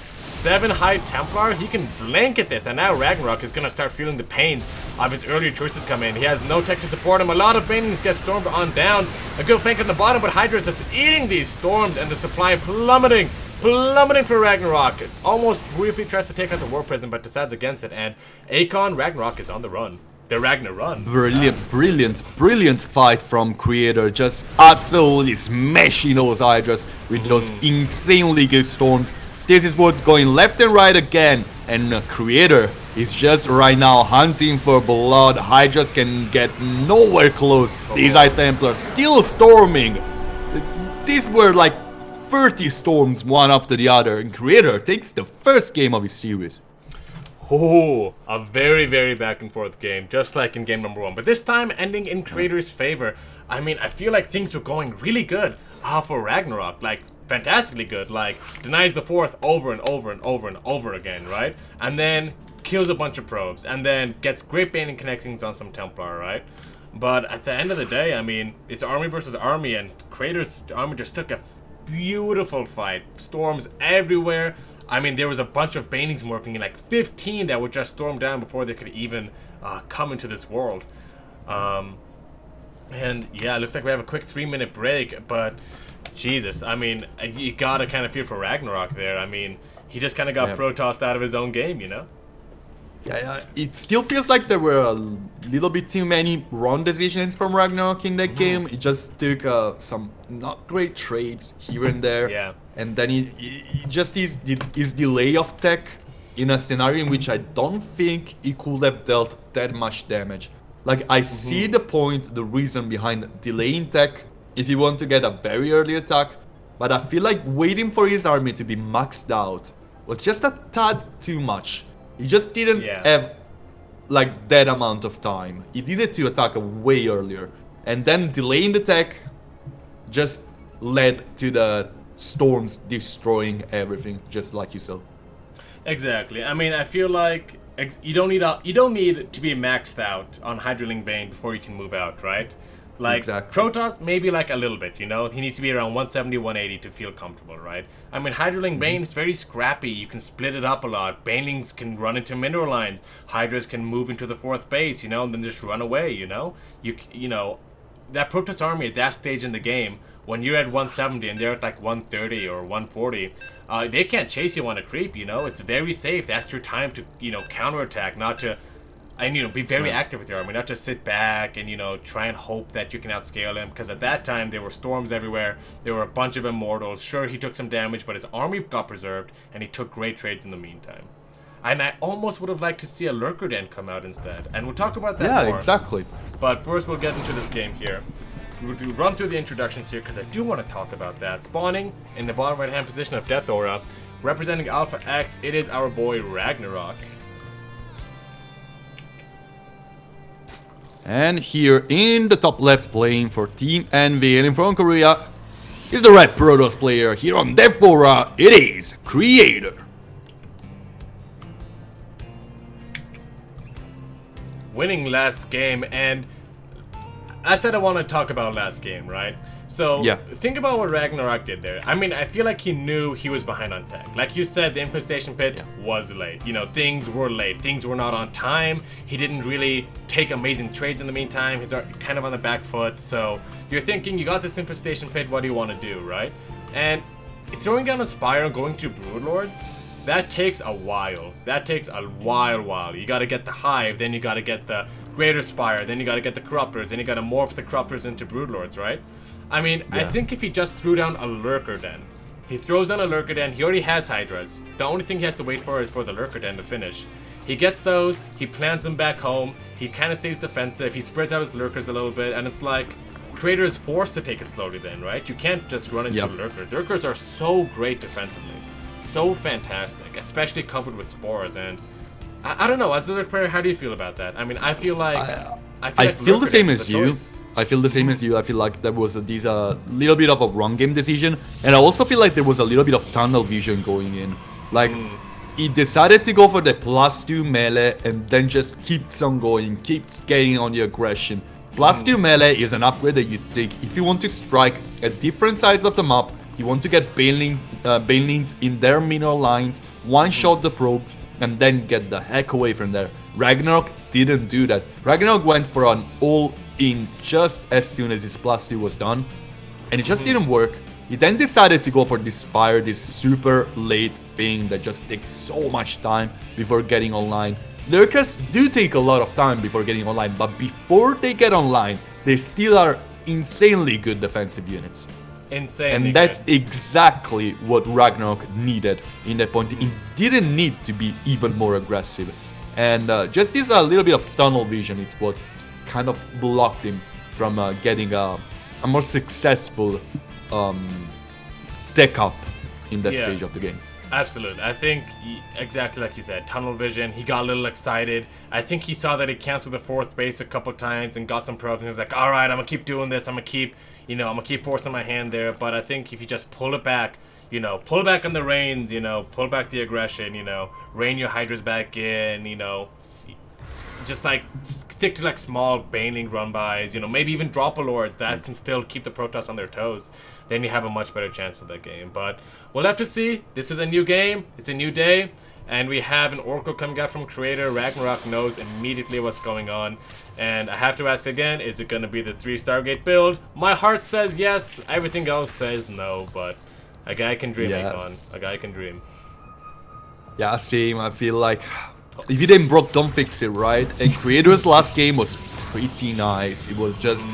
high Templar. He can blanket this, and now Ragnarok is gonna start feeling the pains of his earlier choices come in. He has no tech to support him. A lot of banings get stormed on down. A good flank on the bottom, but Hydra is just eating these storms, and the supply plummeting for Ragnarok. Almost briefly tries to take out the War Prison, but decides against it, and Akon, Ragnarok is on the run. The Ragnar run. Brilliant fight from Creator. Just absolutely smashing those Hydras with those insanely good storms. Stasis Wards going left and right again, and Creator is just right now hunting for blood. Hydras can get nowhere close. These High Templars still storming. These were like 30 storms one after the other, and Creator takes the first game of his series. Oh, a very back and forth game, just like in game number 1. But this time ending in Creator's favor. I mean, I feel like things were going really good for Ragnarok. Like, fantastically good. Like, denies the fourth over and over again, right? And then kills a bunch of probes. And then gets great baning connectings on some Templar, right? But at the end of the day, I mean, it's army versus army, and Creator's army just took a beautiful fight. Storms everywhere. I mean, there was a bunch of banings morphing in, like 15 that would just storm down before they could even come into this world. And yeah, it looks like we have a quick 3-minute break, but Jesus, I mean, you gotta kind of feel for Ragnarok there. I mean, he just kind of got pro-tossed out of his own game, you know? Yeah, it still feels like there were a little bit too many wrong decisions from Ragnarok in that game. It just took some not great trades here and there. Yeah. And then it just his delay of tech in a scenario in which I don't think he could have dealt that much damage. Like, I see the point, the reason behind delaying tech if you want to get a very early attack, but I feel like waiting for his army to be maxed out was just a tad too much. He just didn't have like that amount of time. He needed to attack way earlier, and then delaying the tech just led to the storms destroying everything, just like you said. Exactly. I mean, I feel like you don't need to be maxed out on Hydraling Bane before you can move out, right? Like, Exactly. Protoss, maybe like a little bit, you know? He needs to be around 170, 180 to feel comfortable, right? I mean, Hydralink Bane is very scrappy. You can split it up a lot. Banelings can run into mineral lines. Hydras can move into the 4th base, you know, and then just run away, you know? You know, that Protoss army at that stage in the game, when you're at 170 and they're at like 130 or 140, they can't chase you on a creep, you know? It's very safe. That's your time to, you know, counterattack, not to... And, you know, be very active with your army, not just sit back and, you know, try and hope that you can outscale him. Because at that time, there were storms everywhere. There were a bunch of immortals. Sure, he took some damage, but his army got preserved, and he took great trades in the meantime. And I almost would have liked to see a Lurker Den come out instead. And we'll talk about that more. Yeah, exactly. But first, we'll get into this game here. We'll run through the introductions here, because I do want to talk about that. Spawning in the bottom right-hand position of Death Aura, representing Alpha X, it is our boy Ragnarok. And here in the top left playing for Team Envy and from Korea is the red Protoss player. Here on Death Aura, it is Creator. Winning last game, and I said I want to talk about last game, right? So, Yeah. think about what Ragnarok did there. I mean, I feel like he knew he was behind on tech. Like you said, the infestation pit was late. You know, things were late. Things were not on time. He didn't really take amazing trades in the meantime. He's kind of on the back foot. So, you're thinking, you got this infestation pit, what do you want to do, right? And throwing down a Spire and going to Broodlords, that takes a while. That takes a while. You gotta get the Hive, then you gotta get the Greater Spire, then you gotta get the Corruptors, then you gotta morph the Corruptors into Broodlords, right? I mean, I think if he just threw down a Lurker Den, he throws down a Lurker Den, he already has Hydras. The only thing he has to wait for is for the Lurker Den to finish. He gets those, he plants them back home, he kind of stays defensive, he spreads out his Lurkers a little bit, and it's like, Creator is forced to take it slowly then, right? You can't just run into Lurkers. Lurkers are so great defensively. So fantastic, especially covered with spores, and I don't know, as a player, how do you feel about that? I mean, I feel like... I feel the same as you. I feel the same as you. I feel like there was this little bit of a wrong game decision, and I also feel like there was a little bit of tunnel vision going in. Like, he decided to go for the +2 melee and then just keeps on going, keeps getting on the aggression. +2 melee is an upgrade that you take if you want to strike at different sides of the map. You want to get Banelings in their mineral lines, one-shot the probes, and then get the heck away from there. Ragnarok didn't do that. Ragnarok went for an all-in just as soon as his +2 was done, and it just didn't work. He then decided to go for this Spire, this super late thing that just takes so much time before getting online. Lurkers do take a lot of time before getting online, but before they get online, they still are insanely good defensive units. And that's exactly what Ragnarok needed in that point. He didn't need to be even more aggressive. And just this a little bit of tunnel vision, it's what kind of blocked him from getting a more successful tech up in that stage of the game. Absolutely. I think, exactly like you said, tunnel vision, he got a little excited. I think he saw that he canceled the 4th base a couple times and got some probes, and he was like, alright, I'm going to keep doing this, I'm going to keep, you know, I'm going to keep forcing my hand there. But I think if you just pull it back, you know, pull back on the reins, you know, pull back the aggression, you know, rein your Hydras back in, you know, just like stick to like small Baneling run-bys, you know, maybe even drop a Lords that can still keep the Protoss on their toes, then you have a much better chance of that game. But we'll have to see. This is a new game, it's a new day, and we have an Oracle coming out from Creator. Ragnarok knows immediately what's going on, and I have to ask again, is it going to be the 3 Stargate build? My heart says yes, everything else says no, but a guy can dream, Akon. A guy can dream. Yeah, same. I feel like if you didn't broke, don't fix it, right? And Creator's last game was pretty nice. It was just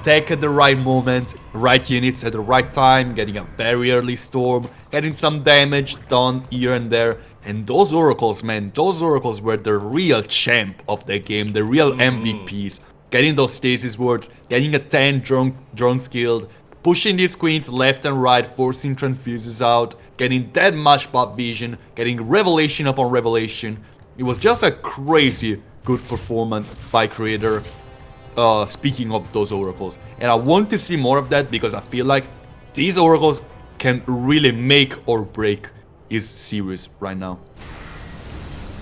tech at the right moment, right units at the right time, getting a very early storm, getting some damage done here and there. And those Oracles, man, those Oracles were the real champ of the game, the real MVPs. Getting those stasis wards, getting a 10 drone skilled, pushing these queens left and right, forcing transfuses out, getting that much buff vision, getting revelation upon revelation. It was just a crazy good performance by Creator, speaking of those Oracles. And I want to see more of that because I feel like these Oracles can really make or break his series right now.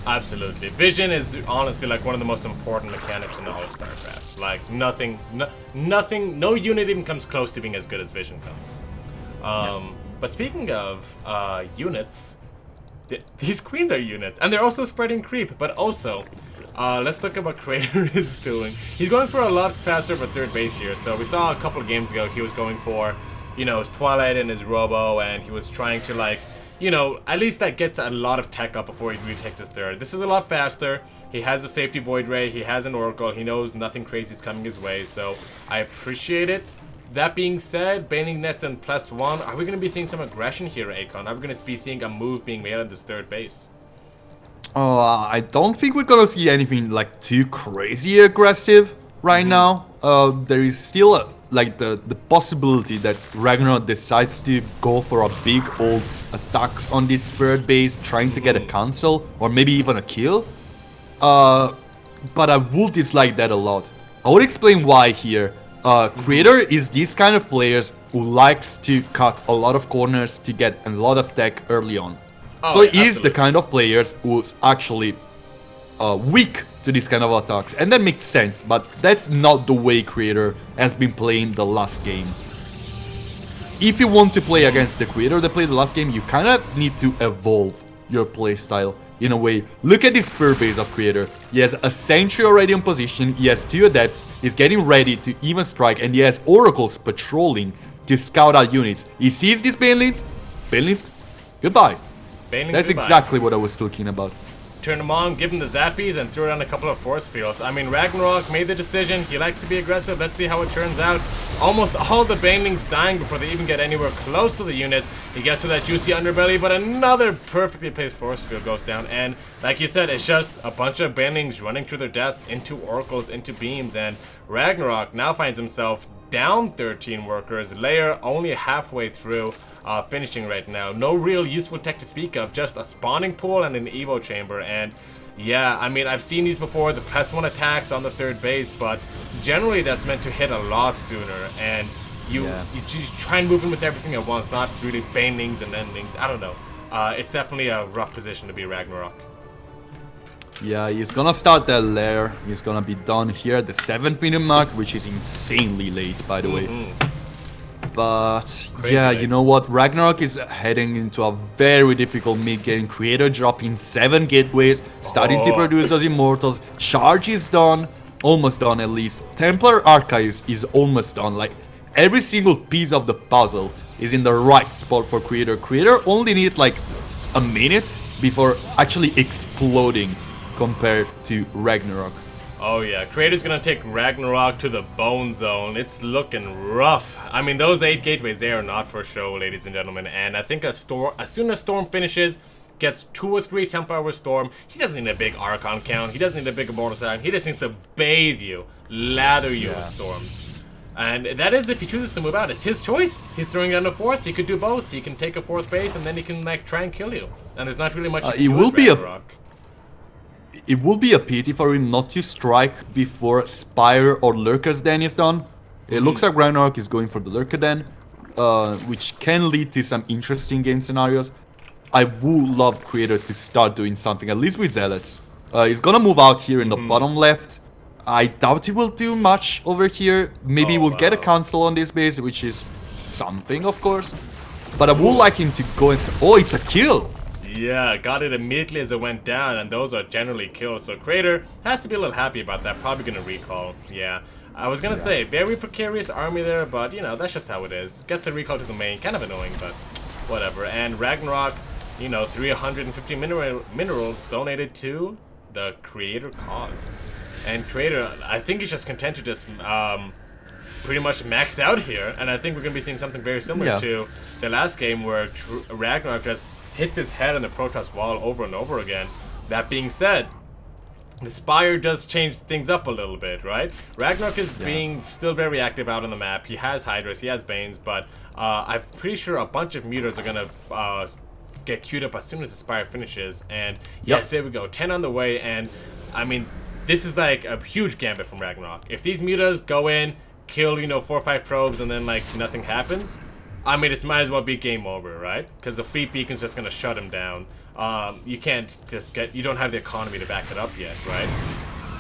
Absolutely. Vision is honestly like one of the most important mechanics in all of StarCraft. Like nothing, no unit even comes close to being as good as Vision comes. But speaking of units, these queens are units, and they're also spreading creep. But also, let's look at what Creator is doing. He's going for a lot faster of a third base here. So we saw a couple of games ago he was going for, you know, his Twilight and his Robo, and he was trying to like, you know, at least that gets a lot of tech up before he retakes his third. This is a lot faster. He has the safety Void Ray. He has an Oracle. He knows nothing crazy is coming his way. So I appreciate it. That being said, Baning Nest and +1. Are we going to be seeing some aggression here, Akon? Are we going to be seeing a move being made on this third base? I don't think we're gonna see anything like too crazy aggressive right now. There is still like the possibility that Ragnarok decides to go for a big old attack on this third base, trying to get a cancel or maybe even a kill. But I would dislike that a lot. I would explain why here. Creator is this kind of players who likes to cut a lot of corners to get a lot of tech early on. So yeah, he's the kind of players who's actually weak to this kind of attacks, and that makes sense, but that's not the way Creator has been playing the last game. If you want to play against the Creator that played the last game, you kind of need to evolve your playstyle in a way. Look at this third base of Creator. He has a Sentry already in position, he has 2 Adepts, he's getting ready to even strike, and he has Oracles patrolling to scout out units. He sees these Banelings, goodbye. That's goodbye. exactly what I was talking about. Turn them on, give them the zappies, and throw down a couple of force fields. I mean, Ragnarok made the decision. He likes to be aggressive. Let's see how it turns out. Almost all the Banelings dying before they even get anywhere close to the units. He gets to that juicy underbelly, but another perfectly placed force field goes down. And like you said, it's just a bunch of Banelings running through their deaths into Oracles, into beams. And Ragnarok now finds himself down 13 workers, layer only halfway through, finishing right now. No real useful tech to speak of, just a spawning pool and an Evo chamber. And yeah, I mean, I've seen these before, the +1 attacks on the third base, but generally that's meant to hit a lot sooner. And you just try and move in with everything at once, not really Banelings and Endlings. I don't know. It's definitely a rough position to be Ragnarok. Yeah, he's gonna start that lair. He's gonna be done here at the 7th minute mark, which is insanely late, by the way. But Crazy yeah, late. you know what? Ragnarok is heading into a very difficult mid-game. Creator dropping 7 gateways, starting to produce those immortals. Charge is done, almost done at least. Templar Archives is almost done. Like every single piece of the puzzle is in the right spot for Creator. Creator only needs like a minute before actually exploding compared to Ragnarok. Oh yeah, Creator's gonna take Ragnarok to the bone zone. It's looking rough. I mean, those 8 gateways, they are not for show, ladies and gentlemen. And I think as soon as Storm finishes, gets 2 or 3 Templar with Storm, he doesn't need a big Archon count, he doesn't need a big Immortal Sound, he just needs to bathe you, lather you with Storms. And that is if he chooses to move out. It's his choice. He's throwing down a 4th, he could do both. He can take a 4th base and then he can like try and kill you. And there's not really much you can do with Ragnarok. It will be a pity for him not to strike before Spire or Lurker's Den is done. It looks like Ragnarok is going for the Lurker Den, which can lead to some interesting game scenarios. I would love Creator to start doing something, at least with Zealots. He's gonna move out here in the bottom left. I doubt he will do much over here. Maybe we'll get a cancel on this base, which is something, of course. But I would like him to go and... Oh, it's a kill! Yeah, got it immediately as it went down, and those are generally kills. So Creator has to be a little happy about that. Probably gonna recall. Yeah, I was gonna say very precarious army there, but you know that's just how it is. Gets a recall to the main, kind of annoying, but whatever. And Ragnarok, you know, 350 minerals donated to the Creator cause. And Creator, I think he's just content to just pretty much max out here, and I think we're gonna be seeing something very similar to the last game where Ragnarok just hits his head on the Protoss wall over and over again. That being said, the Spire does change things up a little bit, right? Ragnarok is being still very active out on the map. He has Hydras, he has Banes, but I'm pretty sure a bunch of Mutas are gonna get queued up as soon as the Spire finishes. And yes, there we go, 10 on the way. And I mean, this is like a huge gambit from Ragnarok. If these Mutas go in, kill, you know, 4 or 5 probes, and then like nothing happens, I mean, it might as well be game over, right? Because the fleet beacon's just gonna shut him down. You can't just you don't have the economy to back it up yet, right?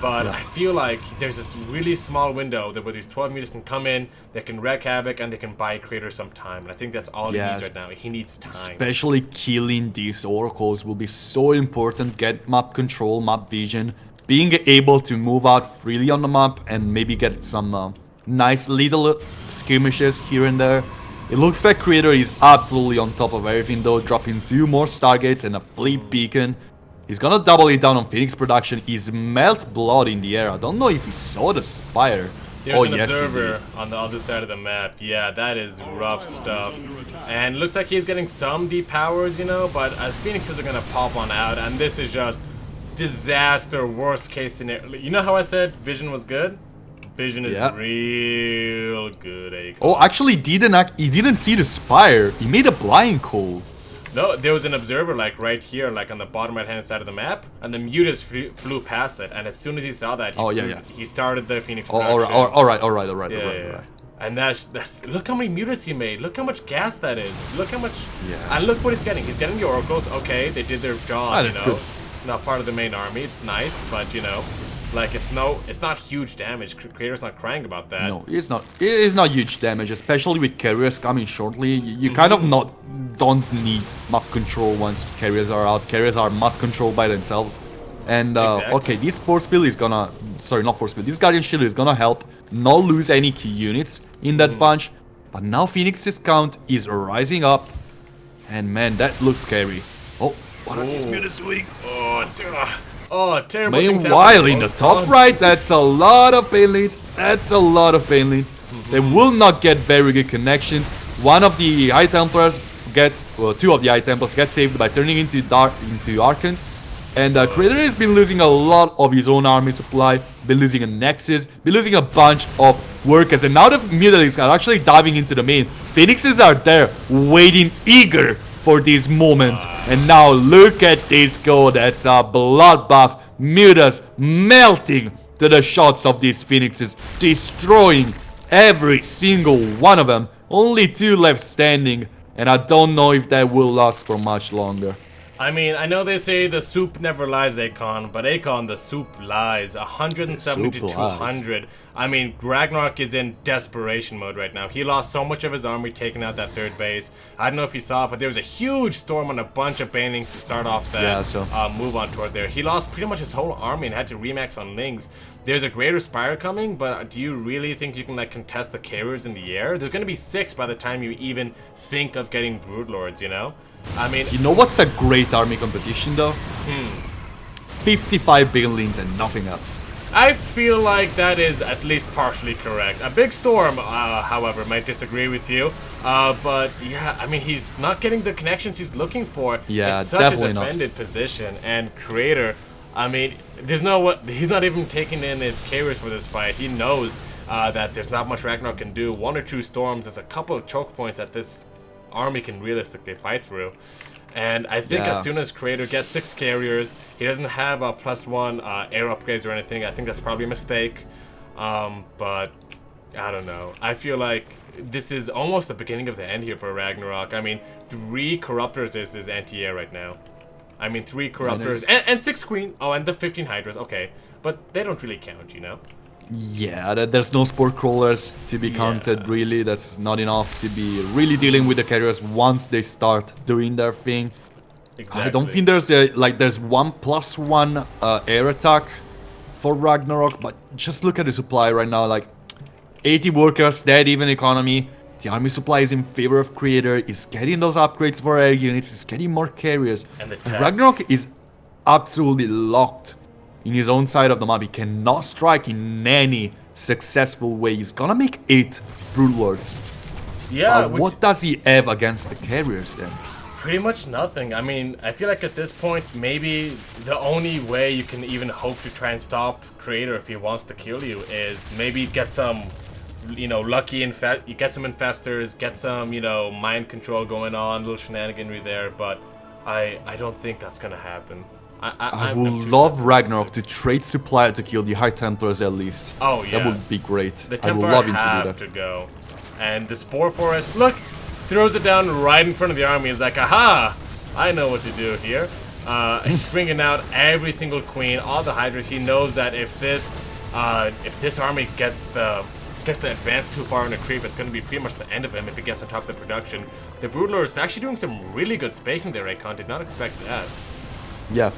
But I feel like there's this really small window that where these 12 meters can come in, they can wreak havoc, and they can buy Creator some time. And I think that's all he needs right now. He needs time. Especially killing these oracles will be so important. Get map control, map vision, being able to move out freely on the map, and maybe get some nice little skirmishes here and there. It looks like Creator is absolutely on top of everything though, dropping 2 more Stargates and a fleet beacon. He's gonna double it down on Phoenix production. He's melt blood in the air. I don't know if he saw the Spire. There's an observer on the other side of the map. Yeah, that is rough stuff. And looks like he's getting some deep powers, you know, but Phoenixes are gonna pop on out, and this is just disaster, worst case scenario. You know how I said Vision was good? Vision is real good, Akon. Oh, actually, he didn't see the Spire. He made a blind call. No, there was an observer like right here, like on the bottom right hand side of the map, and the Mutas flew past it, and as soon as he saw that, he started the Phoenix production. All right. And that's look how many Mutas he made. Look how much gas that is. Look how much. Yeah. And look what he's getting. He's getting the oracles. Okay, they did their job. You know, good. Not part of the main army. It's nice, but you know. Like, it's not huge damage. Creator's not crying about that. No, it's not. It is not huge damage, especially with carriers coming shortly. You kind of don't need map control once carriers are out. Carriers are map control by themselves. And, okay, this force field is gonna... Sorry, not force field. This Guardian Shield is gonna help not lose any key units in that bunch. But now Phoenix's count is rising up. And, man, that looks scary. Oh, what are these mutas doing? Oh, terrible. Meanwhile, in the top right, that's a lot of pain leads. They will not get very good connections. One of the High Templars gets, well, 2 of the High Templars get saved by turning into Archons. And Creator has been losing a lot of his own army supply, been losing a Nexus, been losing a bunch of workers. And now the Mutalics are actually diving into the main. Phoenixes are there, waiting eager for this moment. And now look at this go. That's a bloodbath. Mutas melting to the shots of these Phoenixes, destroying every single one of them. Only 2 left standing, and I don't know if that will last for much longer. I mean, I know they say the soup never lies, Akon, but Akon, the soup lies. 170 to 200. I mean, RAGNAROK is in desperation mode right now. He lost so much of his army taking out that 3rd base. I don't know if you saw it, but there was a huge storm on a bunch of banelings to start off that move on toward there. He lost pretty much his whole army and had to remax on lings. There's a greater Spire coming, but do you really think you can like contest the carriers in the air? There's going to be 6 by the time you even think of getting Broodlords, you know? I mean... You know what's a great army composition though? 55 banelings and nothing else. I feel like that is at least partially correct. A big storm, however, might disagree with you. But yeah, I mean, he's not getting the connections he's looking for. Yeah, it's such a defended position. And Creator, I mean, he's not even taking in his carriers for this fight. He knows that there's not much Ragnarok can do. 1 or 2 storms, there's a couple of choke points that this army can realistically fight through. And I think as soon as Creator gets 6 carriers, he doesn't have a +1 air upgrades or anything. I think that's probably a mistake. But I don't know. I feel like this is almost the beginning of the end here for Ragnarok. I mean, 3 Corruptors is his anti-air right now. I mean, 3 Corruptors and 6 Queen. Oh, and the 15 Hydras. Okay, but they don't really count, you know. Yeah, there's no Spore Crawlers to be counted, really. That's not enough to be really dealing with the carriers once they start doing their thing. Exactly. I don't think there's there's 1 +1 air attack for Ragnarok, but just look at the supply right now, like 80 workers, dead even economy. The army supply is in favor of Creator, is getting those upgrades for air units, is getting more carriers. And Ragnarok is absolutely locked in his own side of the map. He cannot strike in any successful way. He's gonna make 8 Broodlords. Yeah, what does he have against the carriers then? Pretty much nothing. I mean, I feel like at this point, maybe the only way you can even hope to try and stop Creator if he wants to kill you is maybe get some, you know, lucky you get some infestors, get some, you know, mind control going on, little shenaniganry there, but I don't think that's gonna happen. I would love Ragnarok to trade supply to kill the High Templars at least. Oh yeah, that would be great. The Templar have to go. And the Spore Forest, look, throws it down right in front of the army. He's like, aha, I know what to do here. He's bringing out every single queen, all the hydras. He knows that if this army gets the advance too far in a creep, it's going to be pretty much the end of him if it gets on top of the production. The Broodlord is actually doing some really good spacing there, Raycon. Did not expect that. Yeah.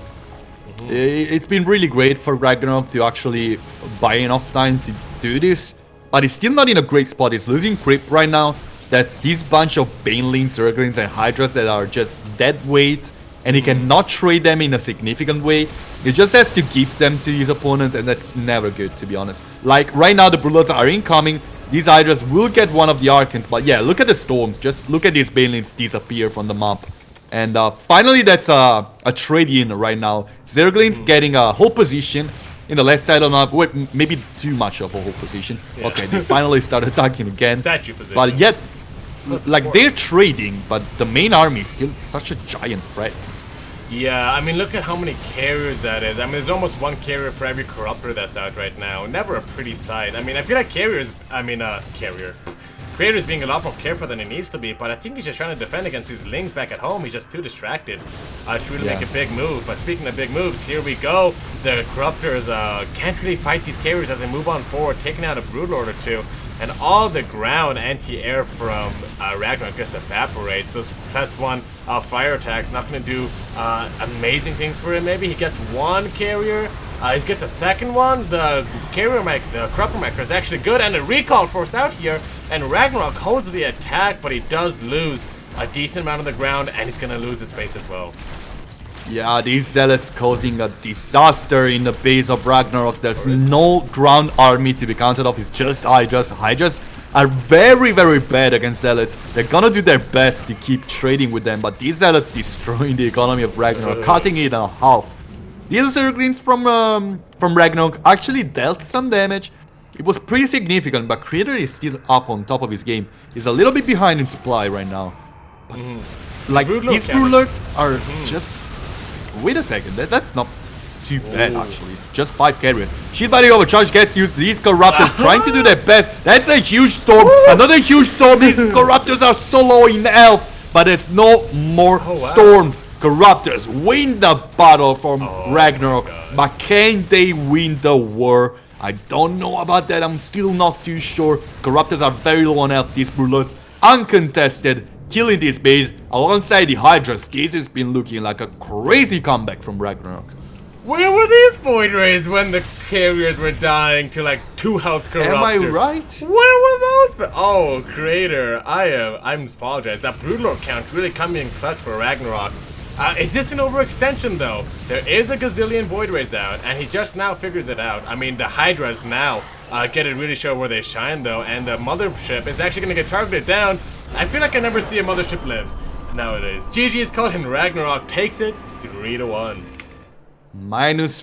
It's been really great for Ragnarok to actually buy enough time to do this, but he's still not in a great spot. He's losing creep right now. That's this bunch of Banelings, Zerglings, and Hydras that are just dead weight, and he cannot trade them in a significant way. He just has to give them to his opponent, and that's never good, to be honest. Like, right now the Broodlords are incoming. These Hydras will get one of the Archons, but yeah, look at the Storms. Just look at these Banelings disappear from the map. And finally, that's a trade-in right now. Zergling's getting a whole position in the left side of the map. Wait, maybe too much of a whole position. Yeah. Okay, they finally start attacking again. Statue position. But yet, like, they're trading, but the main army is still such a giant threat. Yeah, I mean, look at how many carriers that is. I mean, there's almost one carrier for every corruptor that's out right now. Never a pretty sight. I mean, I feel like Creator's being a lot more careful than he needs to be, but I think he's just trying to defend against these Lings back at home. He's just too distracted to really make a big move. But speaking of big moves, here we go. The Corruptors can't really fight these carriers as they move on forward, taking out a Broodlord or two. And all the ground anti-air from Ragnarok just evaporates. Those +1 fire attacks not going to do amazing things for him. Maybe he gets one carrier. He gets a second one. The Corruptor Mech is actually good, and a recall forced out here. And Ragnarok holds the attack, but he does lose a decent amount of the ground, and he's going to lose his space as well. Yeah, these Zealots causing a disaster in the base of Ragnarok. There's no ground army to be counted off. It's just Hydras. Hydras are very, very bad against Zealots. They're gonna do their best to keep trading with them, but these Zealots destroying the economy of Ragnarok, cutting it in half. These Zerglings from Ragnarok actually dealt some damage. It was pretty significant, but Creator is still up on top of his game. He's a little bit behind in supply right now. But, like, these Broodlords are just... Wait a second, that's not too bad actually. It's just 5 carriers. Shield Body Overcharge gets used. These Corruptors trying to do their best. That's a huge storm. Another huge storm. These Corruptors are so low in health. But there's no more storms. Corruptors win the battle from Ragnarok. But can they win the war? I don't know about that. I'm still not too sure. Corruptors are very low on health. These Broodlords uncontested, killing this base alongside the Hydras. This has been looking like a crazy comeback from Ragnarok. Where were these Void Rays when the carriers were dying to like 2 health Corruptors? Am I right? Where were those? Oh, Creator, I'm apologize. That Broodlord count really coming in clutch for Ragnarok. Is this an overextension though? There is a gazillion Void Rays out, and he just now figures it out. I mean, the Hydras now get to really show where they shine though, and the Mothership is actually going to get targeted down. I feel like I never see a Mothership live nowadays. GG is called, and Ragnarok takes it 3-1. -4.